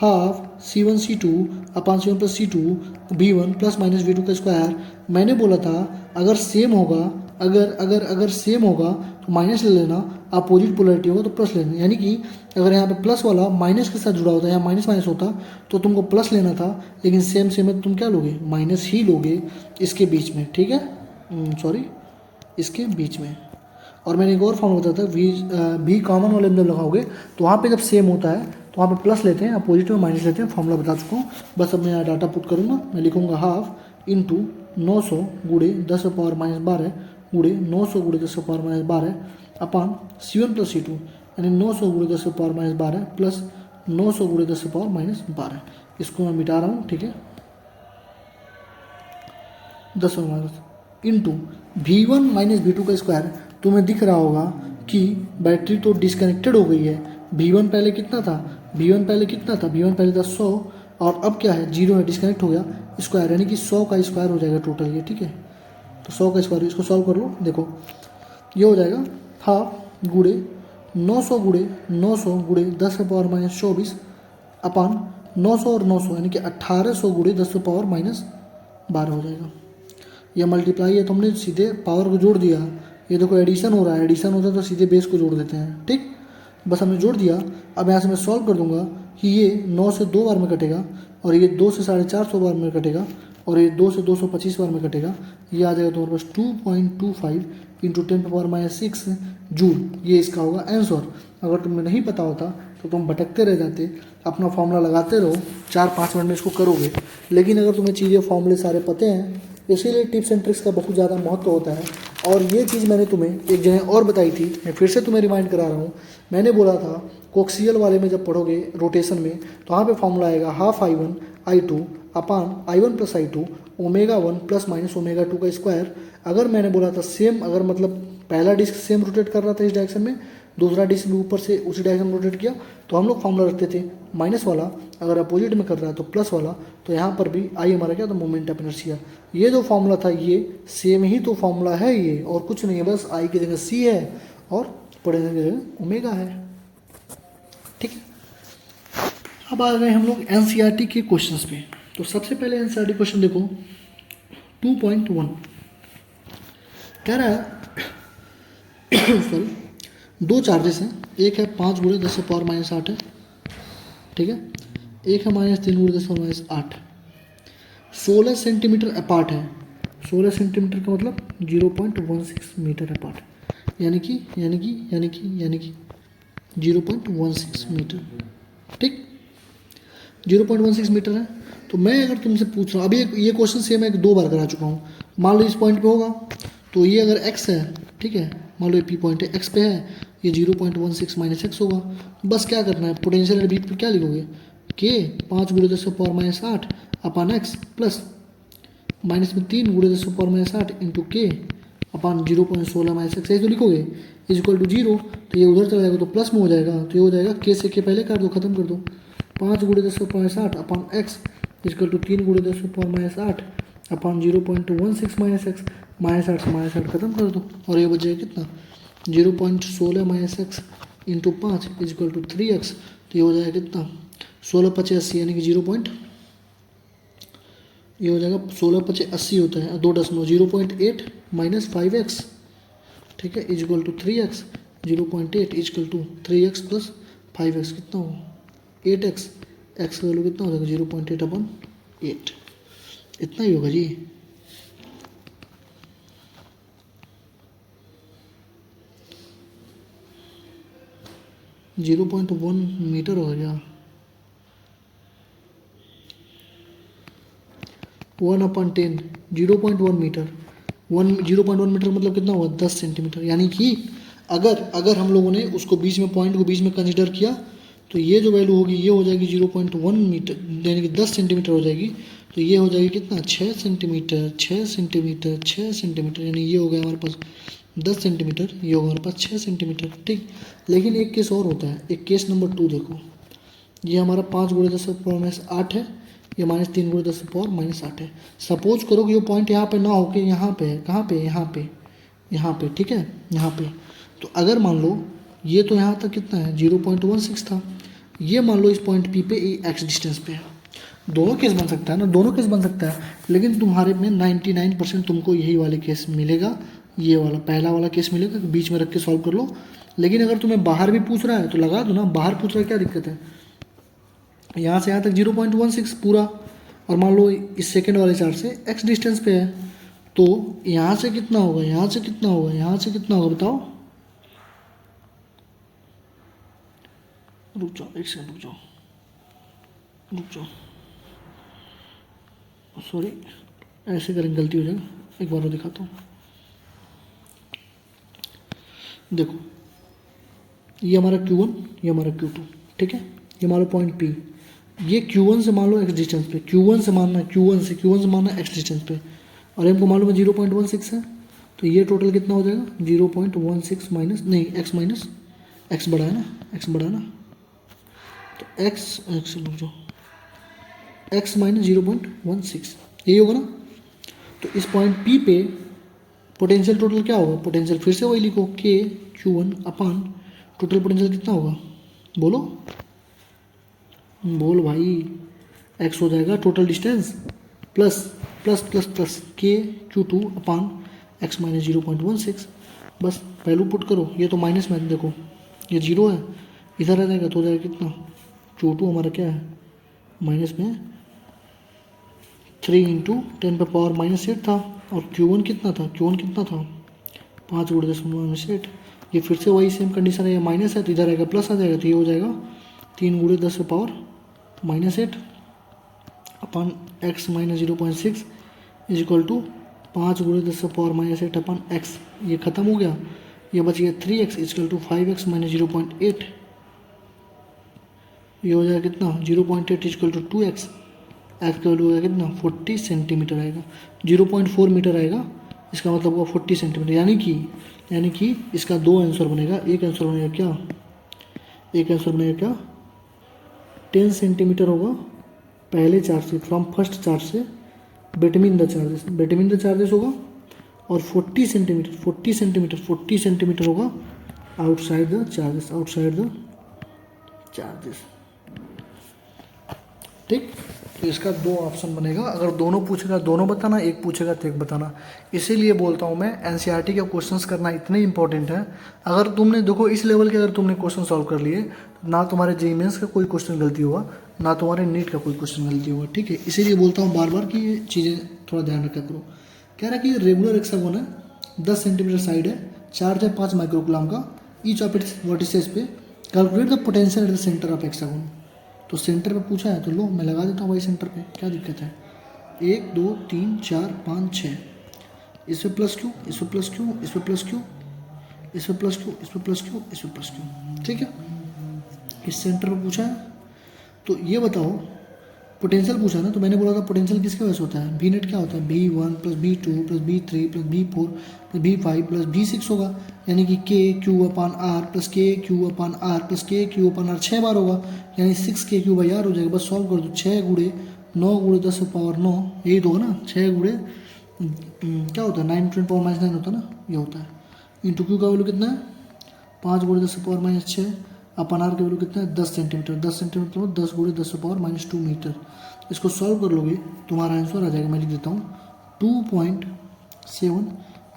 ½ C1C2 / C1 + C2 V1 ± V2 का स्क्वायर। मैंने बोला था अगर सेम होगा अगर अगर अगर सेम होगा तो माइनस ले लेना, अपोजिट पोलैरिटी होगा तो प्लस लेना। यानी कि अगर यहाँ पे प्लस वाला माइनस के साथ जुड़ा होता, यहाँ माइनस माइनस होता तो तुमको प्लस लेना था, लेकिन सेम सेम है तो तुम क्या लोगे, माइनस ही लोगे इसके बीच में, ठीक है, सॉरी इसके बीच में। और मैंने एक और फॉर्मूला बताया था, भी कॉमन वाले में जब लगाओगे तो वहाँ पे जब सेम होता है तो वहाँ पे प्लस लेते हैं, अपोजिट में माइनस लेते हैं, फॉर्मूला बता चुका हूँ। बस अब मैं यहाँ डाटा पुट करूँगा, मैं लिखूँगा हाफ इंटू 900 गुड़े 10 पावर माइनस 12 गुड़े 900 गुड़े 10 पावर माइनस 12 अपान C1 प्लस C2, यानी 900 गुड़े 10 पावर माइनस 12 प्लस 900 गुड़े 10 पावर माइनस 12। इसको मैं मिटा रहा हूँ, ठीक है, 10 minus into V1 minus V2 का स्क्वायर। तुम्हें दिख रहा होगा कि बैटरी तो डिसकनेक्टेड हो गई है। V1 पहले कितना था, V1 पहले कितना था, V1 पहले था 100 और अब क्या है 0 है, डिसकनेक्ट हो गया, स्क्वायर यानी कि 100 का स्क्वायर हो जाएगा टोटल ये, ठीक है। तो 100 का स्क्वायर, इसको सॉल्व कर लो, देखो ये हो जाएगा हाफ गुड़े 900 गुड़े 900 गुड़े 10 पावर माइनस 24 अपान 900 और 900 यानी कि 1800 गुड़े 10 पावर माइनस 12 हो जाएगा। यह मल्टीप्लाई है तो हमने सीधे पावर को जोड़ दिया। ये देखो एडिशन हो रहा है, एडिशन होता है तो सीधे बेस को जोड़ देते हैं, ठीक, बस हमने जोड़ दिया। अब यहाँ से मैं सॉल्व कर दूंगा कि ये 9 से 2 बार में कटेगा और ये 2 से 450 बार में कटेगा और ये 2 से 225 बार में कटेगा। ये आ जाएगा तुम्हारे पास 2.25 इंटू 10⁻⁶ जूल, ये इसका होगा आंसर। अगर तुम्हें नहीं पता होता तो तुम भटकते रह जाते, अपना फॉर्मूला लगाते रहो, 4-5 मिनट में इसको करोगे। लेकिन अगर तुम्हें चीज़ें फॉर्मूले सारे पते हैं, इसीलिए टिप्स एंड ट्रिक्स का बहुत ज़्यादा महत्व होता है। और ये चीज़ मैंने तुम्हें एक जगह और बताई थी, मैं फिर से तुम्हें रिमाइंड करा रहा हूँ। मैंने बोला था कोक्सियल वाले में जब पढ़ोगे रोटेशन में तो वहाँ पे फॉर्मूला आएगा half I1 I2 upon I1 plus I2 ω1 plus minus ω2 का स्क्वायर। अगर मैंने बोला था सेम, अगर मतलब पहला डिस्क सेम रोटेट कर रहा था इस डायरेक्शन में, दूसरा डिस्क भी ऊपर से उसी डायरेक्शन में रोटेट किया, तो हम लोग फॉर्मूला रखते थे माइनस वाला, अगर अपोजिट में कर रहा है तो प्लस वाला। तो यहाँ पर भी आई हमारा क्या था, मोमेंट ऑफ इनर्शिया। ये जो फॉर्मूला था ये सेम ही तो फॉर्मूला है ये, और कुछ नहीं है, बस आई की जगह सी है और पोटेंशियल की जगह ओमेगा है, ठीक है। अब आ गए हम लोग एनसीईआरटी के क्वेश्चंस पे। तो सबसे पहले एनसीईआरटी क्वेश्चन देखो 2.1 कह रहा है सॉरी, दो चार्जेस हैं, एक है 5 गुणे 10 पावर माइनस 8 है, ठीक है, एक है -3 गुणे 10 पावर माइनस 8, 16 सेंटीमीटर अपार्ट है। 16 सेंटीमीटर का मतलब 0.16 मीटर अपार्ट, यानी कि 0.16 मीटर, ठीक, 0.16 मीटर है। तो मैं अगर तुमसे पूछ रहा हूँ, अभी ये क्वेश्चन सेम है, 2 बार करा चुका हूँ। मान लो इस पॉइंट पे होगा तो ये अगर x है, ठीक है, मान लो ये पी पॉइंट है, x पे है, ये 0.16 माइनस एक्स होगा। बस क्या करना है, पोटेंशियल एट बी पर क्या लिखोगे, के 5 गुणे 10 power minus 8 upon x plus minus में 3 गुणे 10 पावर माइनस 8 इंटू के अपान 0.16 माइनस एक्स, तो लिखोगे इज इक्वल टू 0। तो ये उधर चला जाएगा तो प्लस में हो जाएगा, तो ये हो जाएगा के से के पहले कर दो, खत्म कर दो, 5 गुणे 10 power minus 8 upon x equal to 3 गुणे 10 power minus 8 upon 0.16 minus x, -8 से -8 खत्म कर दो और ये बचेगा कितना 0.16 minus x into 5 equal to 3x। तो ये हो जाएगा कितना 16×5 यानी कि 0. ये हो जाएगा 16×5 होता है 2 0.8 माइनस 5x, ठीक है, equal to 3x, 0.8 equal to 3x plus 5x कितना होगा 8x, x का वैल्यू कितना हो जाएगा 0.8/8, इतना ही होगा जी। .1 मीटर हो गया, 1/10 0.1 मीटर, 0.1 मीटर मतलब कितना हुआ 10 सेंटीमीटर। यानी कि अगर हम लोगों ने उसको बीच में पॉइंट को बीच में कंसिडर किया तो ये जो वैल्यू होगी ये हो जाएगी 0.1 मीटर, यानी कि 10 सेंटीमीटर हो जाएगी। तो ये हो जाएगी कितना 6 सेंटीमीटर 6 सेंटीमीटर 6 सेंटीमीटर, यानी ये हो गया हमारे पास 10 सेंटीमीटर, ये होगा हमारे पास 6 सेंटीमीटर, ठीक। लेकिन एक केस और होता है, एक केस नंबर 2 देखो, ये हमारा 5 गुणे 10 पावर माइनस 8 है, ये -3 गुणे 10 पावर माइनस 8 है। सपोज करो कि ये पॉइंट यहाँ पे ना होके यहाँ पे है, कहाँ पे, यहाँ पे, ठीक है, यहाँ पे। तो अगर मान लो ये तो यहाँ तक कितना है 0.16 था, ये मान लो इस पॉइंट पी पे x डिस्टेंस पे है। दोनों केस बन सकता है ना, दोनों केस बन सकता है, लेकिन तुम्हारे में 99% तुमको यही वाले केस मिलेगा ये वाला पहला वाला केस मिलेगा, बीच में रख के सॉल्व कर लो। लेकिन अगर तुम्हें बाहर भी पूछ रहा है तो लगा दो ना, बाहर पूछ रहा है क्या दिक्कत है। यहाँ से यहाँ तक 0.16 पूरा, और मान लो इस सेकंड वाले चार्ज से x डिस्टेंस पे है, तो यहाँ से कितना होगा, यहाँ से कितना होगा, यहाँ से कितना होगा बताओ। रुक जाओ एक सेकंड, रुक जाओ सॉरी, ऐसे करेंगे गलती हो जाएगा, एक बार और दिखाता हूँ। देखो ये हमारा Q1, ये हमारा Q2, ठीक है। ये मान लो पॉइंट P, ये Q1 से मान लो x डिस्टेंस पे, Q1 से मानना है, Q1 से मानना है x डिस्टेंस पे, और हमको मालूम है 0.16 है, तो ये टोटल कितना हो जाएगा 0.16 माइनस, नहीं x माइनस, x बड़ा है ना, x बड़ा है ना, तो x रुक जाओ, x माइनस 0.16 यही होगा ना। तो इस पॉइंट P पे पोटेंशियल टोटल क्या होगा, पोटेंशियल फिर से वही लिखो K Q1 अपान टोटल पोटेंशियल कितना होगा, बोलो बोल भाई, x हो जाएगा total distance plus plus plus plus K Q2 अपान x माइनस 0.16, बस वैल्यू पुट करो। ये तो माइनस में देखो, ये 0 है, इधर आ जाएगा तो हो जाएगा कितना, Q2 हमारा क्या है माइनस में 3 इंटू 10⁻⁻8 था, और Q1 कितना था, Q1 कितना था 5 × 10⁻⁸। ये फिर से वही सेम कंडीशन है, ये माइनस है तो इधर आएगा प्लस आ जाएगा, तो ये हो जाएगा 3 × 10⁻⁻8 upon x minus 0.6 is equal to 5 × 10⁻⁻8 upon x। ये खत्म हो गया, ये बच गया 3x is equal to 5x minus 0.8, ये हो जाएगा कितना 0.8 is equal to 2x, x का वैल्यू आएगा कितना 40 सेंटीमीटर आएगा, 0.4 मीटर आएगा, इसका मतलब होगा 40 सेंटीमीटर। यानी कि इसका दो आंसर बनेगा, एक आंसर बनेगा क्या, एक आंसर बनेगा क्या 10 सेंटीमीटर होगा पहले चार्ज से, फ्रॉम फर्स्ट चार्ज से बिटवीन द चार्जेस होगा, और 40 सेंटीमीटर होगा आउटसाइड द चार्जेस, ठीक। तो इसका दो ऑप्शन बनेगा, अगर दोनों पूछेगा दोनों बताना, एक पूछेगा तो एक बताना। इसीलिए बोलता हूँ मैं एनसीईआरटी के क्वेश्चंस करना इतने इंपॉर्टेंट है। अगर तुमने देखो इस लेवल के अगर तुमने क्वेश्चन सॉल्व कर लिए, ना तुम्हारे जेईई मेंस का कोई क्वेश्चन गलती होगा, ना तुम्हारे नीट का कोई क्वेश्चन गलती होगा, ठीक है। इसीलिए बोलता हूँ बार बार कि ये चीज़ें थोड़ा ध्यान रखा करो। कह रहा है कि रेगुलर हेक्सागोन है, 10 सेंटीमीटर साइड है, चार्ज है 5 माइक्रोकुलम का, ईच ऑफ इट्स वर्टिसेस पे calculate the potential at the centre of hexagon. तो सेंटर पे पूछा है तो लो मैं लगा देता हूँ भाई सेंटर पे, क्या दिक्कत है। 1 2 3 4 5 6, इस पे प्लस क्यू, इस पे प्लस क्यू, इस पे प्लस क्यू, इस पे प्लस क्यू, इस पे प्लस क्यू, इस पे प्लस क्यू, ठीक है। इस सेंटर पे पूछा है, तो ये बताओ पोटेंशियल पूछा ना, तो मैंने बोला था पोटेंशियल किसके वजह से होता है, बी नेट क्या होता है B1 plus B2 plus B3 plus B4 plus B5 plus B6 होगा, यानी कि KQ/R plus KQ/R plus KQ/R 6 बार होगा, यानी 6KQ/R हो जाएगा। बस सॉल्व कर दो, 6 × 9 × 10⁻9, यही तो होगा ना, 6 × क्या होता है 9 × 10⁻9 होता है ना, ये होता है, इंटू Q का वैल्यू कितना है 5 × 10⁻6 अपन R का वैल्यू कितना है 10 सेंटीमीटर, 10 सेंटीमीटर मतलब 10 × 10⁻2 मीटर। इसको सॉल्व कर लोगे तुम्हारा आंसर आ जाएगा, मैं लिख देता हूँ 2.7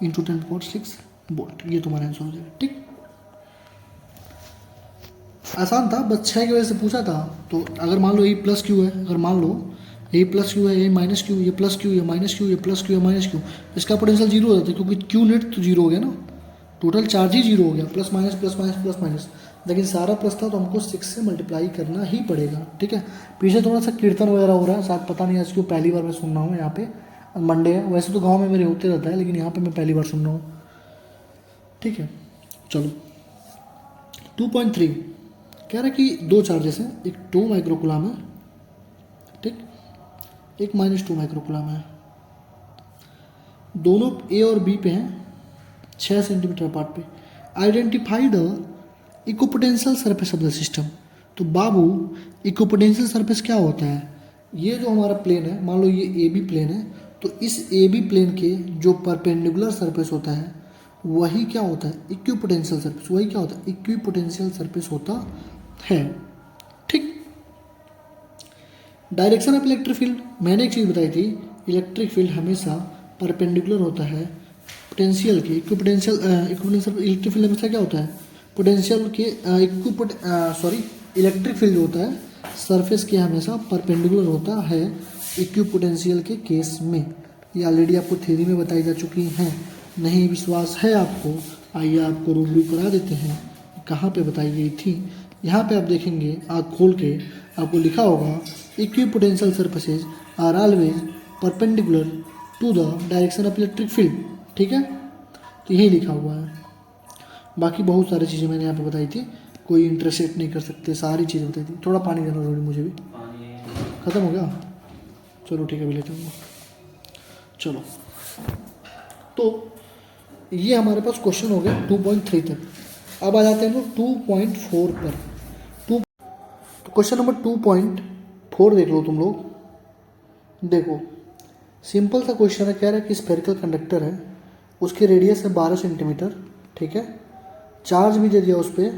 × 10⁻6 वोल्ट, ये तुम्हारा आंसर हो जाएगा, ठीक। आसान था, बस 6 की वजह से पूछा था। तो अगर मान लो ये प्लस क्यू है, अगर मान लो ये प्लस क्यू है, ये माइनस क्यू, ये प्लस क्यू, ये माइनस क्यू, ये प्लस क्यू, ये माइनस क्यू, इसका पोटेंशियल जीरो हो जाता है, क्योंकि क्यू नेट तो जीरो हो गया ना, टोटल चार्ज ही जीरो हो गया, plus minus plus minus plus minus, लेकिन सारा प्लस था तो हमको 6 से मल्टीप्लाई करना ही पड़ेगा, ठीक है। पीछे थोड़ा सा कीर्तन वगैरह हो रहा है, शायद पता नहीं आज क्यों पहली बार मैं सुन रहा हूँ यहाँ पे, मंडे है, वैसे तो गांव में मेरे होते रहता है, लेकिन यहाँ पे मैं पहली बार सुन रहा हूँ, ठीक है। चलो 2.3 कह रहा है कि दो चार्जेस हैं, एक 2 माइक्रोकुलम है, ठीक, एक -2 माइक्रोकुलम है, दोनों ए और बी पे हैं 6 सेंटीमीटर अपार्ट पे। Identify the equipotential surface of the system. तो बाबू इक्विपोटेंशियल सरफेस क्या होता है, ये जो हमारा प्लेन है, मान लो ये ए बी प्लेन है, तो इस ए बी प्लेन के जो परपेंडिकुलर सरफेस होता है वही क्या होता है इक्विपोटेंशियल सरफेस, वही क्या होता है इक्विपोटेंशियल सरफेस होता है, ठीक। डायरेक्शन ऑफ इलेक्ट्रिक फील्ड, मैंने एक चीज़ बताई थी, इलेक्ट्रिक फील्ड हमेशा परपेंडिकुलर होता है पोटेंशियल की इक्विपोटेंशियल इलेक्ट्रिक फील्ड हमेशा क्या होता है, पोटेंशियल के इलेक्ट्रिक फील्ड होता है सरफेस के हमेशा परपेंडिकुलर होता है इक्विपोटेंशियल के केस में। ये ऑलरेडी आपको थ्योरी में बताई जा चुकी हैं। नहीं विश्वास है आपको, आइए आपको रूबरू करा देते हैं कहाँ पे बताई गई थी। यहाँ पे आप देखेंगे आँख खोल के, आपको लिखा होगा equipotential surfaces are always perpendicular to the direction of electric field. ठीक है, तो यही लिखा हुआ है। बाकी बहुत सारी चीज़ें मैंने यहाँ पे बताई थी, कोई इंटरसेप्ट नहीं कर सकते, सारी चीज़ें बताई थी। थोड़ा पानी देना जरूरी, मुझे भी ख़त्म हो गया। चलो ठीक है, भी लेते हूँ। चलो, तो ये हमारे पास क्वेश्चन हो गया 2.3 तक। अब आ जाते हैं हम लोग 2.4 पर। तो क्वेश्चन नंबर 2.4 देख लो तुम लोग। देखो, सिंपल सा क्वेश्चन है, कह रहा है कि स्फेरिकल कंडक्टर है, उसकी रेडियस है 12 सेंटीमीटर। ठीक है, चार्ज भी दे दिया उस पर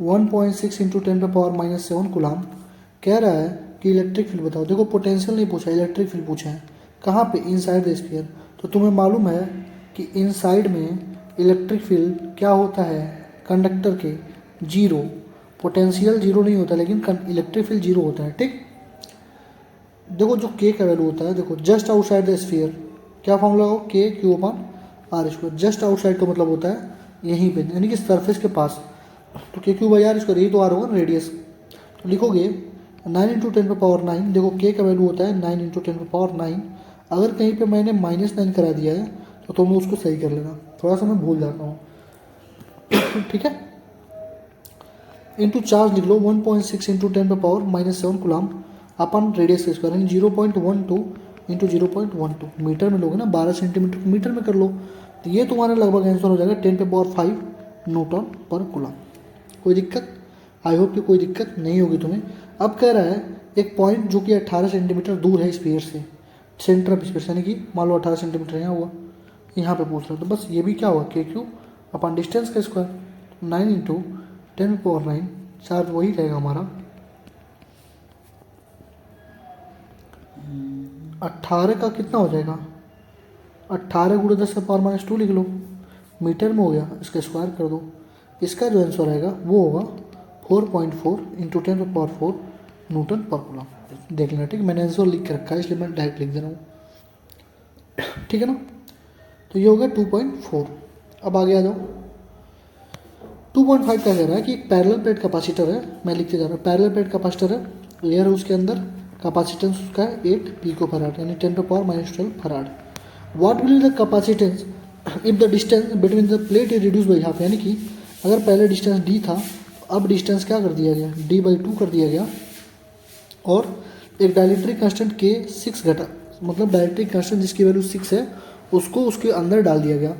1.6 इंटू 10⁻⁻7 कूलाम। कह रहा है कि इलेक्ट्रिक फील्ड बताओ। देखो, पोटेंशियल नहीं पूछा, इलेक्ट्रिक फील्ड पूछा है। कहाँ पे? Inside the sphere. तो तुम्हें मालूम है कि इनसाइड में इलेक्ट्रिक फील्ड क्या होता है कंडक्टर के? जीरो। पोटेंशियल जीरो नहीं होता, लेकिन इलेक्ट्रिक फील्ड जीरो होता है। ठीक, देखो जो के का वैल्यू होता है, देखो जस्ट आउटसाइड द स्फीयर, क्या फॉर्मूला हो? K Q upon r square. Just outside का मतलब होता है यहीं पे, यानी कि सरफेस के पास। तो के क्यू बाई आर स्क्वायर, यही तो आर होगा रेडियस। तो लिखोगे 9 इंटू 10⁻9। देखो के का वैल्यू होता है 9 इंटू 10⁻9। अगर कहीं पे मैंने -9 करा दिया है तो तुम उसको सही कर लेना, थोड़ा सा मैं भूल जाता हूँ। ठीक है, इंटू चार्ज लिख लो 1.6 इंटू 10⁻⁻7 कूलाम अपन रेडियस का स्क्वायर, यानी 0.12 इंटू 0.12 मीटर में लोगे ना, 12 सेंटीमीटर को मीटर में कर लो, तो ये तुम्हारा लगभग आंसर हो जाएगा 10⁵ न्यूटन पर कूलाम। कोई दिक्कत? आई होप कि कोई दिक्कत नहीं होगी तुम्हें। अब कह रहा है एक पॉइंट जो कि 18 सेंटीमीटर दूर है स्फीयर से, सेंटर ऑफ स्फीयर, यानी कि मान लो 18 सेंटीमीटर यहाँ हुआ, यहाँ पे पूछ रहा है। तो बस ये भी क्या हुआ, के क्यू अपन डिस्टेंस का स्क्वायर, 9 इंटू 10⁻9, चार्ज वही रहेगा हमारा 18 का कितना हो जाएगा, 18 गुणे 10⁻⁻2 लिख लो, मीटर में हो गया, इसका स्क्वायर कर दो। इसका जो आंसर आएगा वो होगा 4.4 इंटू 10⁻4 न्यूटन पर कूलम। देख लेना, ठीक, मैंने आंसर लिख के रखा है इसलिए मैं डायरेक्ट लिख दे रहा हूँ। ठीक है ना, तो ये हो गया 2.4। अब आगे आ जाओ, 2.5 का कह रहा है कि एक पैरेलल प्लेट कैपेसिटर है, मैं लिखते जा रहा हूँ। पैरेलल प्लेट कैपेसिटर है, लेयर है उसके अंदर, कैपेसिटेंस उसका है 8 पिकोफैराड, यानी 10⁻⁻12 farad. What will be the capacitance if the distance between the plate is reduce by half, यानी कि अगर पहले डिस्टेंस d था, अब डिस्टेंस क्या कर दिया गया, d/2 कर दिया गया, और एक डायलेक्ट्रिक कांस्टेंट के 6 घटा, मतलब डायलेक्ट्रिक कांस्टेंट जिसकी वैल्यू 6 है उसको उसके अंदर डाल दिया गया।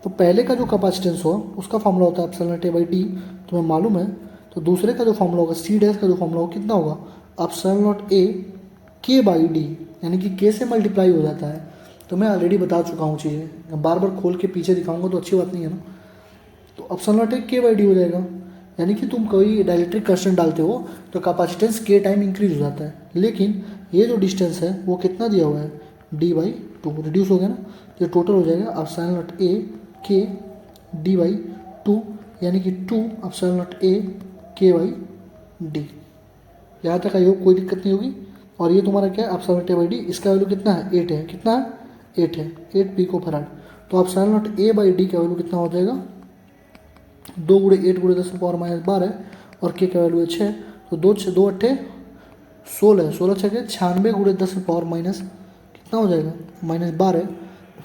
तो पहले का जो कैपेसिटेंस हो उसका फॉर्मूला होता है एप्सिलॉन नॉट a/d, तुम्हें मालूम है। तो दूसरे का जो फॉर्मूला होगा c डैश का जो फॉर्मूला होगा कितना होगा, एप्सिलॉन नॉट a k/d, यानी कि k से मल्टीप्लाई हो जाता है। तो मैं ऑलरेडी बता चुका हूँ चीज़ें, बार बार खोल के पीछे दिखाऊंगा तो अच्छी बात नहीं है ना। तो एप्सिलॉन नॉट a k/d हो जाएगा, यानी कि तुम कोई डायलेक्ट्रिक कांस्टेंट डालते हो तो कैपेसिटेंस के टाइम इंक्रीज हो जाता है, लेकिन ये जो डिस्टेंस है वो कितना दिया हुआ है, d/2 रिड्यूस हो गया ना। तो टोटल हो जाएगा epsilon not a k d/2, यानी कि 2 एप्सिलॉन नॉट a k/d। यहाँ तक आई होप कोई दिक्कत नहीं होगी। और ये तुम्हारा क्या है, एप्सिलॉन नॉट a/d, इसका वैल्यू कितना है, 8 है। कितना है, 8 है, 8 पिकोफैराड। तो एप्सिलॉन नॉट a/d का वैल्यू कितना हो जाएगा, 2 गुणे 8 गुणे 10⁻12 और के का वैल्यू है 6। तो 2 8 16, 16 6 96 गुणे 10⁻- कितना हो जाएगा, -12।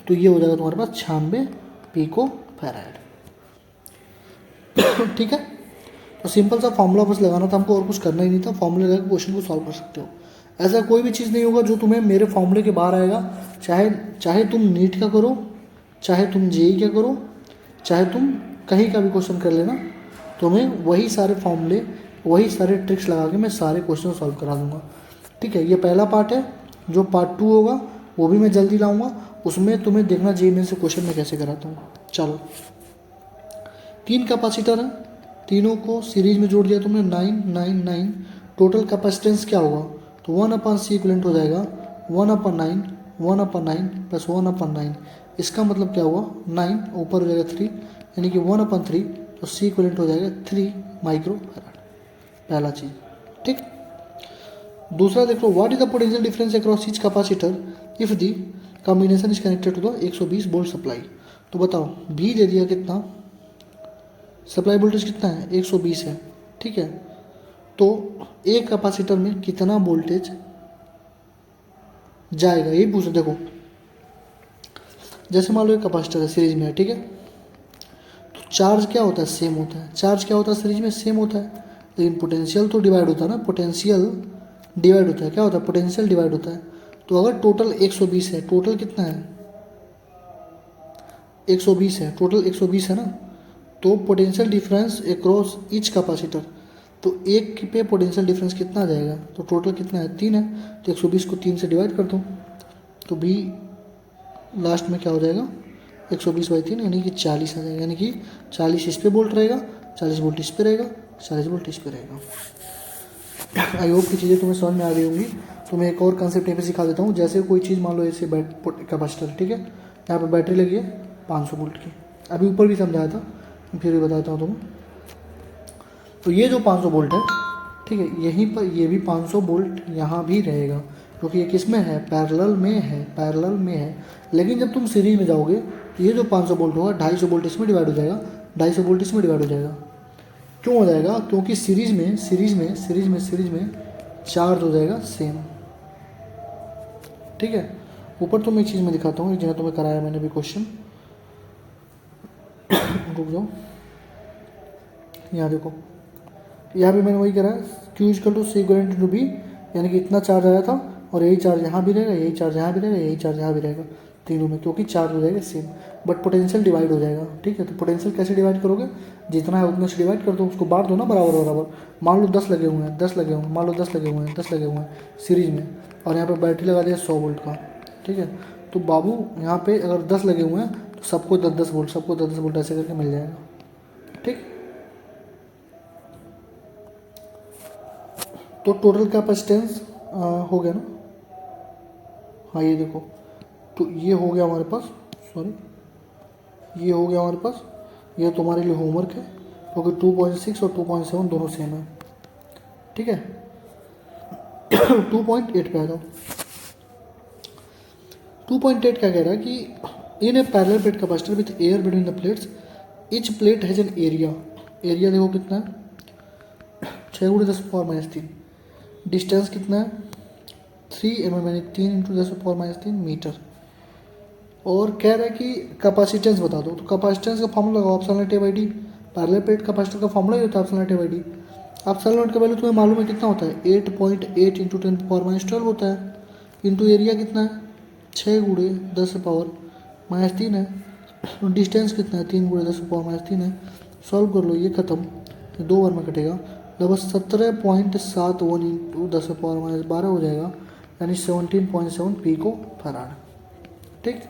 तो ये हो जाएगा तुम्हारे पास 96 पिकोफैराड। ठीक है, तो सिंपल सा फॉर्मूला बस लगाना था हमको, और कुछ करना ही नहीं था। फॉर्मूला लगा के क्वेश्चन को सॉल्व कर सकते हो। ऐसा कोई भी चीज़ नहीं होगा जो तुम्हें मेरे फॉर्मूले के बाहर आएगा, चाहे तुम नीट का करो, चाहे तुम जेई का करो, चाहे तुम कहीं का भी क्वेश्चन कर लेना, तुम्हें वही सारे फॉर्मूले, वही सारे ट्रिक्स लगा के मैं सारे क्वेश्चन सॉल्व करा दूंगा। ठीक है, ये पहला पार्ट है। जो पार्ट 2 होगा वो भी मैं जल्दी लाऊंगा, उसमें तुम्हें देखना जेईई मेंस से क्वेश्चन मैं कैसे कराता हूँ। चलो, 3 कैपेसिटर है, तीनों को सीरीज में जोड़ दिया तुमने, 9 9 9। टोटल कैपेसिटेंस क्या होगा, तो 1/c इक्विवेलेंट हो जाएगा 1/9 1/9 प्लस 1/9, इसका मतलब क्या हुआ 9 ऊपर हो जाएगा 3 यानी कि 1/3 तो सी इक्वलेंट हो जाएगा 3 माइक्रो फैराड। पहला चीज़ ठीक। दूसरा देखो what is the potential difference across each capacitor if the combination is connected to the 120 volt supply. तो बताओ बी दे दिया कितना, सप्लाई वोल्टेज कितना है 120 है ठीक है। तो एक कैपेसिटर में कितना वोल्टेज जाएगा यही पूछ। देखो जैसे मान लो एक कैपेसिटर है सीरीज में है ठीक है, तो चार्ज क्या होता है सेम होता है, चार्ज क्या होता है सीरीज में सेम होता है, लेकिन पोटेंशियल तो डिवाइड होता है ना, पोटेंशियल डिवाइड होता है, क्या होता है पोटेंशियल डिवाइड होता है। तो अगर टोटल 120 है, टोटल कितना है 120 है, टोटल 120 है ना, तो potential difference across each capacitor, तो एक पे पोटेंशियल डिफरेंस कितना आ जाएगा, तो टोटल कितना है 3 है, तो 120 को 3 से डिवाइड कर दो, तो भी लास्ट में क्या हो जाएगा 120/3 यानी कि 40 आ जाएगा, यानी कि 40 इस पे वोल्ट रहेगा, 40 वोल्ट इस पे रहेगा, 40 वोल्ट इस पे रहेगा। आई होप की चीज़ें तुम्हें समझ में आ गई होंगी। तो मैं एक और कंसेप्ट यहाँ पे सिखा देता हूँ। जैसे कोई चीज़ मान लो ऐसे कैपेसिटर ठीक है, यहाँ पे बैटरी लगी है 500 वोल्ट की, अभी ऊपर भी समझाया था फिर भी बताता हूँ तुम्हें। तो ये जो 500 वोल्ट है ठीक है, यहीं पर ये भी 500 वोल्ट यहाँ भी रहेगा, क्योंकि ये किस में है पैरेलल में है, पैरेलल में है। लेकिन जब तुम सीरीज में जाओगे तो ये जो 500 वोल्ट होगा 250 वोल्ट इसमें डिवाइड हो जाएगा, 250 वोल्ट इसमें डिवाइड हो जाएगा। क्यों हो जाएगा, क्योंकि सीरीज में चार्ज हो जाएगा सेम ठीक है। ऊपर तो मैं एक चीज़ में दिखाता हूँ जहाँ तुम्हें कराया मैंने भी क्वेश्चन, रुक जाओ यहाँ देखो, यहाँ भी मैंने वही करा Q = C = B, यानी कि इतना चार्ज आया था और यही चार्ज यहाँ भी रहेगा, यही चार्ज यहाँ भी रहेगा, यही चार्ज यहाँ भी रहेगा तीनों में, क्योंकि चार्ज हो जाएगा सेम बट पोटेंशियल डिवाइड हो जाएगा ठीक है। तो पोटेंशियल कैसे डिवाइड करोगे, जितना है उतने से डिवाइड कर दो, उसको बांट दो ना बराबर बराबर। मान लो 10 लगे हुए हैं, 10 लगे हुए हैं, मान लो 10 लगे हुए हैं, 10 लगे हुए हैं सीरीज में, और यहाँ पर बैटरी लगा दिया 100 वोल्ट का ठीक है। तो बाबू यहाँ पे अगर 10 लगे हुए हैं तो सबको 10-10 वोल्ट, सबको 10-10 वोल्ट ऐसे करके मिल जाएगा ठीक। तो टोटल कैपेसिटेंस हो गया ना, हाँ ये देखो, तो ये हो गया हमारे पास, सॉरी ये हो गया हमारे पास, ये तुम्हारे लिए होमवर्क है क्योंकि 2.6 और 2.7 दोनों सेम है ठीक है। 2.8 पे आ जाओ। 2.8 क्या कह रहा है कि in a parallel plate capacitor with air between the plates each plate has an area, area देखो कितना है 6×10⁻³ डिस्टेंस कितना है 3 mm यानी 3×10⁻³ मीटर। और कह रहा है कि कैपेसिटेंस बता दो, तो कैपेसिटेंस का फॉर्मूला लगाओ εT/d, पैरेलल प्लेट कैपेसिटर का फॉर्मूला ही होता है εT/d। εT का वैल्यू तुम्हें मालूम है कितना होता है 8.8 × 10⁻12 होता है, इंटू एरिया कितना है 6×10⁻³ है, डिस्टेंस कितना है 3×10⁻³ है। सॉल्व कर लो, ये खत्म, ये 2 बार में कटेगा, लगभग 17.71 × 10⁻12 हो जाएगा, यानी 17.7 पिको फैराड ठीक।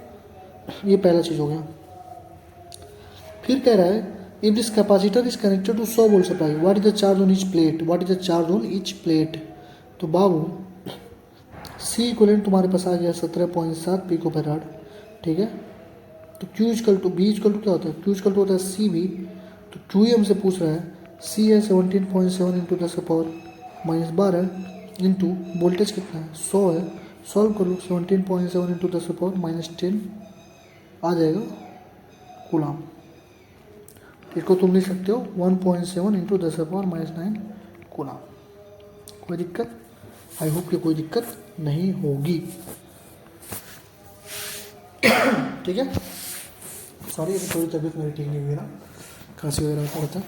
ये पहला चीज़ हो गया। फिर कह रहा है if this capacitor is connected to 100 volt supply what is the charge on each plate, what is the charge on each plate. तो बाबू C इक्वलेंट तुम्हारे पास आ गया 17.7 पिको फैराड ठीक है। तो Q = B = क्या होता है, Q = होता है CV, तो Q ही हमसे पूछ रहा है, C है 17.7 × 10⁻12 इंटू वोल्टेज कितना है 100 है, सॉल्व कर लो 17.7 × 10⁻10 आ जाएगा कूलाम। इसको तुम लिख सकते हो 1.7 × 10⁻9 कूलाम। कोई दिक्कत, आई होप कि कोई दिक्कत नहीं होगी ठीक है। सॉरी अभी थोड़ी तबीयत मेरी ठीक नहीं हुई ना, खांसी वगैरह आता रहता है।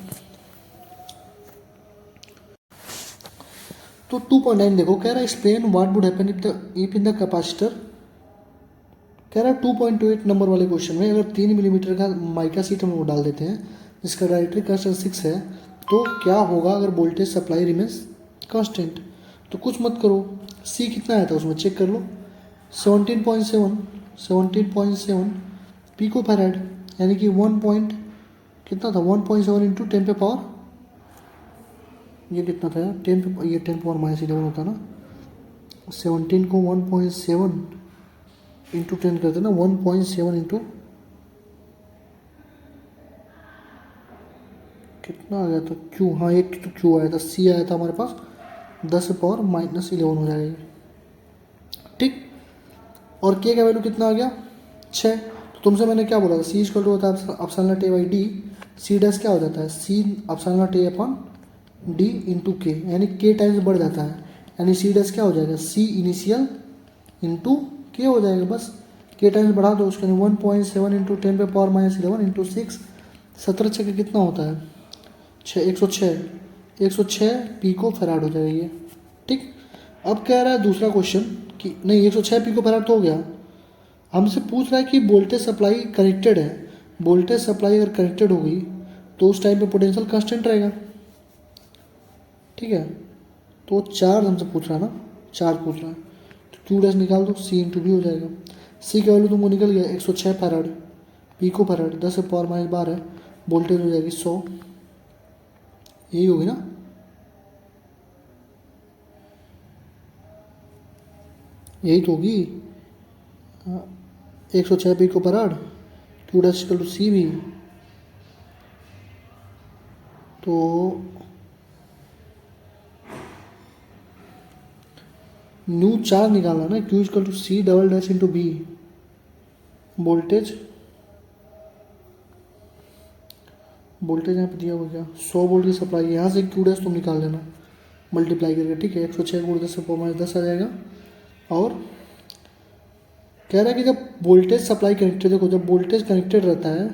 तो 2.9 देखो, कह रहा है explain what would happen if in the capacitor, कह रहा है 2.8 नंबर वाले क्वेश्चन में अगर 3 मिलीमीटर का माइका सीट हम वो डाल देते हैं जिसका डायरेक्ट्रिक करंट 6 है, तो क्या होगा अगर वोल्टेज सप्लाई रिमेंस कांस्टेंट। तो कुछ मत करो, सी कितना आया था उसमें चेक कर लो 17.7 पिको फैराड, यानी कि 1 पॉइंट कितना था 1.7 इंटू 10 पे पावर, ये कितना था यार 10 पे, ये 10 पावर -11 होता ना, 17 को 1.7 इंटू 10 करते ना 1.7 इंटू कितना आ गया था क्यू, हाँ एक तो क्यू आया था, सी आया था हमारे पास 10⁻11 हो जाएगा ये, ठीक। और के का वैल्यू कितना आ गया 6। तो तुमसे मैंने क्या बोला था, सी इक्वल टू होता है epsilon naught A by D, C dash क्या हो जाता है C epsilon naught A upon D into K, यानी के टाइम्स बढ़ जाता है, यानी सी डैश क्या हो जाएगा सी इनिशियल इंटू के हो जाएगा, बस के टाइम्स बढ़ा दो उसके 1.7 इंटू 10⁻11 इंटू 6, 17 छः कितना होता है 106, 106 पिको फैराड हो जाएगा ये, ठीक। अब कह रहा है दूसरा क्वेश्चन कि नहीं 106 पिको फैराड तो हो गया, हमसे पूछ रहा है कि वोल्टेज सप्लाई कनेक्टेड है, वोल्टेज सप्लाई अगर कनेक्टेड होगी तो उस टाइम पे पोटेंशियल कांस्टेंट रहेगा, ठीक है। तो चार्ज हमसे पूछ रहा है ना, चार्ज पूछ रहा है, तो क्यू डैश निकाल दो, सी इंटू भी हो जाएगा, सी का वैल्यू तुमको निकल गया 106 फैराड पिको फैराड 10⁻12, वोल्टेज हो जाएगी 100, यही होगी ना, यही तो होगी 106 pico farad, Q dash equal to C भी, तो न्यू चार्ज निकालना ना, Q equal to C double dash into B, voltage यहाँ पे दिया हुआ क्या 100 वोल्ट की सप्लाई, यहाँ से क्यू डैश तुम निकाल लेना मल्टीप्लाई करके, ठीक है 106 गुण 10⁻10 आ जाएगा। और कह रहा है कि जब वोल्टेज सप्लाई कनेक्टेड, देखो जब वोल्टेज कनेक्टेड रहता है,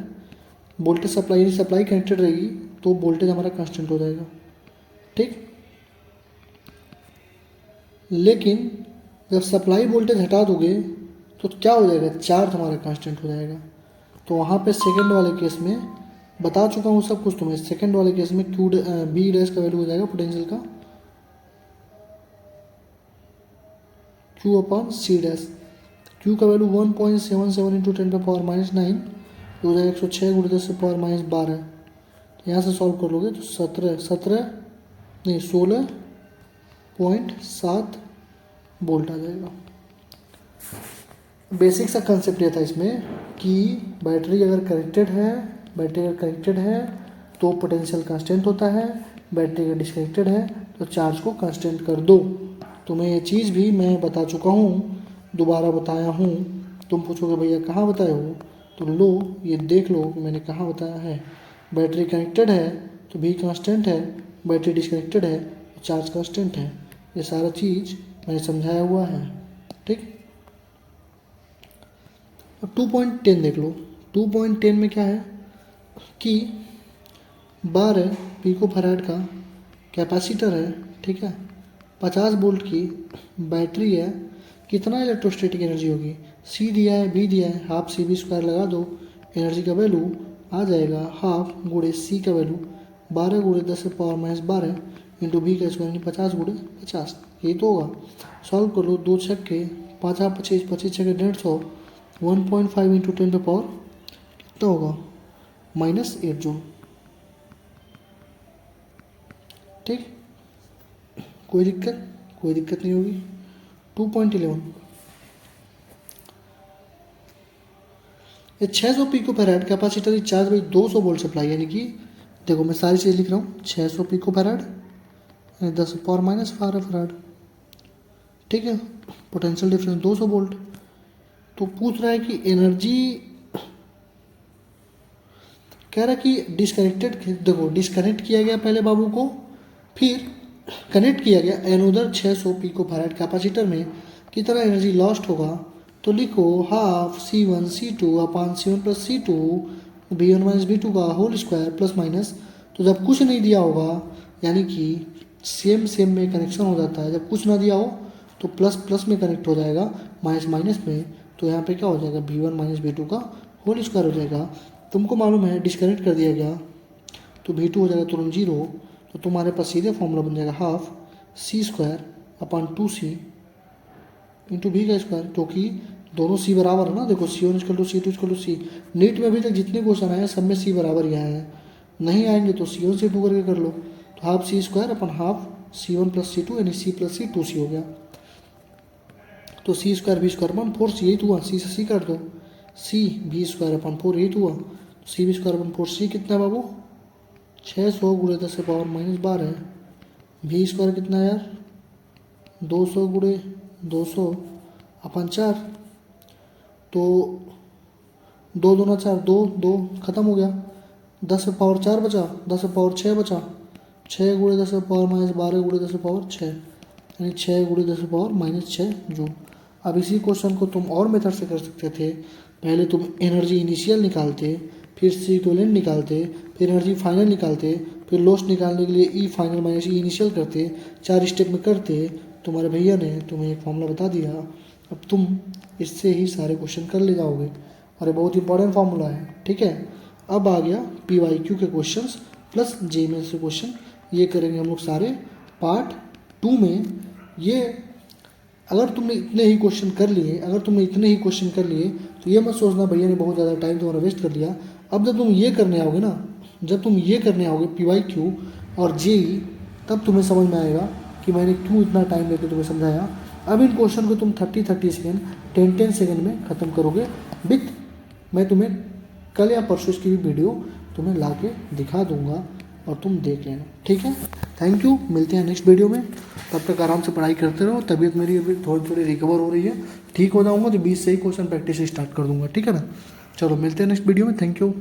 वोल्टेज सप्लाई कनेक्टेड रहेगी तो वोल्टेज हमारा कांस्टेंट हो जाएगा, ठीक। लेकिन जब सप्लाई वोल्टेज हटा दोगे तो क्या हो जाएगा, चार्ज हमारा कांस्टेंट हो जाएगा। तो वहाँ पे सेकंड वाले केस में बता चुका हूँ सब कुछ तुम्हें, सेकंड वाले केस में क्यू बी डैश का वैल्यू हो जाएगा पोटेंशियल का Q upon C dash, Q का वैल्यू 1.77 इंटू 10⁻⁹ हो जाएगा 106 गुणे 10⁻12, तो यहाँ से सॉल्व कर लोगे तो 16.7 वोल्ट आ जाएगा। बेसिक सा कंसेप्ट ये था इसमें कि बैटरी अगर कनेक्टेड है तो पोटेंशियल कांस्टेंट होता है, बैटरी अगर डिस्कनेक्टेड है तो चार्ज को कांस्टेंट कर दो। तो मैं ये चीज़ भी मैं बता चुका हूँ, दोबारा बताया हूँ। तुम पूछोगे भैया कहाँ बताए हो, तो लो ये देख लो मैंने कहाँ बताया है। बैटरी कनेक्टेड है तो भी कांस्टेंट है, बैटरी डिस्कनेक्टेड है तो चार्ज कांस्टेंट है, ये सारा चीज़ मैंने समझाया हुआ है, ठीक। अब 2.10 देख लो, 2.10 में क्या है कि 12 पिको फैराड का कैपेसिटर है, ठीक है, 50 वोल्ट की बैटरी है, कितना इलेक्ट्रोस्टैटिक एनर्जी होगी, सी दिया है बी दिया है, हाफ सी बी स्क्वायर लगा दो, एनर्जी का वैल्यू आ जाएगा हाफ गुणे सी का वैल्यू 12 गुणे 10⁻12 इंटू बी का स्क्वायर, 50 गुणे 50, यही तो होगा। सॉल्व कर लो, 2 छक्के 5 25, 25 छक्के 150, 1.5 इंटू 10 पे पावर कितना होगा -8 जूल, ठीक। कोई दिक्कत नहीं होगी। 2.11 ये 600 pico farad capacitor charged by 200 volt supply, यानी कि देखो मैं सारी चीज़ लिख रहा हूँ 600 पिको फैराड 10⁻12 फैराड, ठीक है, पोटेंशियल डिफरेंस 200 वोल्ट। तो पूछ रहा है कि एनर्जी, कह रहा है कि डिस्कनेक्टेड, देखो डिस्कनेक्ट किया गया पहले बाबू को, फिर कनेक्ट किया गया एनोदर 600 पिको फैराड कैपेसिटर में, कितना एनर्जी लॉस्ट होगा, तो लिखो हाफ C1 C2 अपान C1 plus C2 B1 minus B2 का होल स्क्वायर प्लस माइनस। तो जब कुछ नहीं दिया होगा यानी कि सेम में कनेक्शन हो जाता है, जब कुछ ना दिया हो तो प्लस में कनेक्ट हो जाएगा, माइनस में, तो यहाँ पे क्या हो जाएगा B1 माइनस B2 का होल स्क्वायर हो जाएगा। तुमको मालूम है डिस्कनेक्ट कर दिया गया तो V2 हो जाएगा तुरंत 0, तो तुम्हारे पास सीधे फॉर्मूला बन जाएगा half C square upon 2C into B का स्क्वायर, क्योंकि दोनों C बराबर है ना। देखो C1 equal to C2 equal to C, NEET में अभी तक जितने क्वेश्चन आए हैं सब में C बराबर ही आए हैं, नहीं आएंगे तो C1 C2 करके कर लो। तो half C square upon half C1 plus C2 यानी C प्लस C 2C हो गया। तो सी स्क्वायर बी स्क्वायर अपन 4 सी, यही तो हुआ, सी से सी काट दो, सी बी स्क्वायर अपन 4, यही तो हुआ, सी बी स्क्वायर अपन 4, सी कितना है बाबू 600 गुणे 10 पावर -12 है, बी स्क्वायर कितना है यार 200 गुणे 200 अपन 4, तो 2 दूना 4, 2 2 खत्म हो गया, 10 पावर 4 बचा, 10 पावर 6 बचा, 6 गुणे 10 पावर -12 गुणे 10 पावर 6, यानी 6 गुणे 10 पावर -6 जूल। अब इसी क्वेश्चन को तुम और मेथड से कर सकते थे, पहले तुम एनर्जी इनिशियल निकालते, फिर सी इक्विवेलेंट निकालते, फिर एनर्जी फाइनल निकालते, फिर लॉस निकालने के लिए ई फाइनल माइनस ई इनिशियल करते, 4 स्टेप में करते। तुम्हारे भैया ने तुम्हें एक फॉर्मूला बता दिया, अब तुम इससे ही सारे क्वेश्चन कर ले जाओगे, और ये बहुत इंपॉर्टेंट फार्मूला है, ठीक है। अब आ गया PYQ के क्वेश्चंस प्लस JMS के क्वेश्चन, ये करेंगे हम लोग सारे पार्ट 2 में। ये अगर तुमने इतने ही क्वेश्चन कर लिए, तो ये मत सोचना भैया ने बहुत ज़्यादा टाइम तुम्हारा वेस्ट कर लिया। अब जब तुम ये करने आओगे ना, PYQ और JEE, तब तुम्हें समझ में आएगा कि मैंने क्यों इतना टाइम लेकर तुम्हें समझाया। अब इन क्वेश्चन को तुम 30 सेकेंड 10 सेकेंड में ख़त्म करोगे विथ, मैं तुम्हें कल या परसों इसकी भी वीडियो तुम्हें ला के दिखा दूंगा और तुम देख लेना, ठीक है। थैंक यू, मिलते हैं नेक्स्ट वीडियो में, तब तक आराम से पढ़ाई करते रहो। तबीयत मेरी अभी थोड़ी थोड़ी रिकवर हो रही है, ठीक हो जाऊंगा तो 20 से ही क्वेश्चन प्रैक्टिस स्टार्ट कर दूंगा, ठीक है ना। चलो मिलते हैं नेक्स्ट वीडियो में, थैंक यू।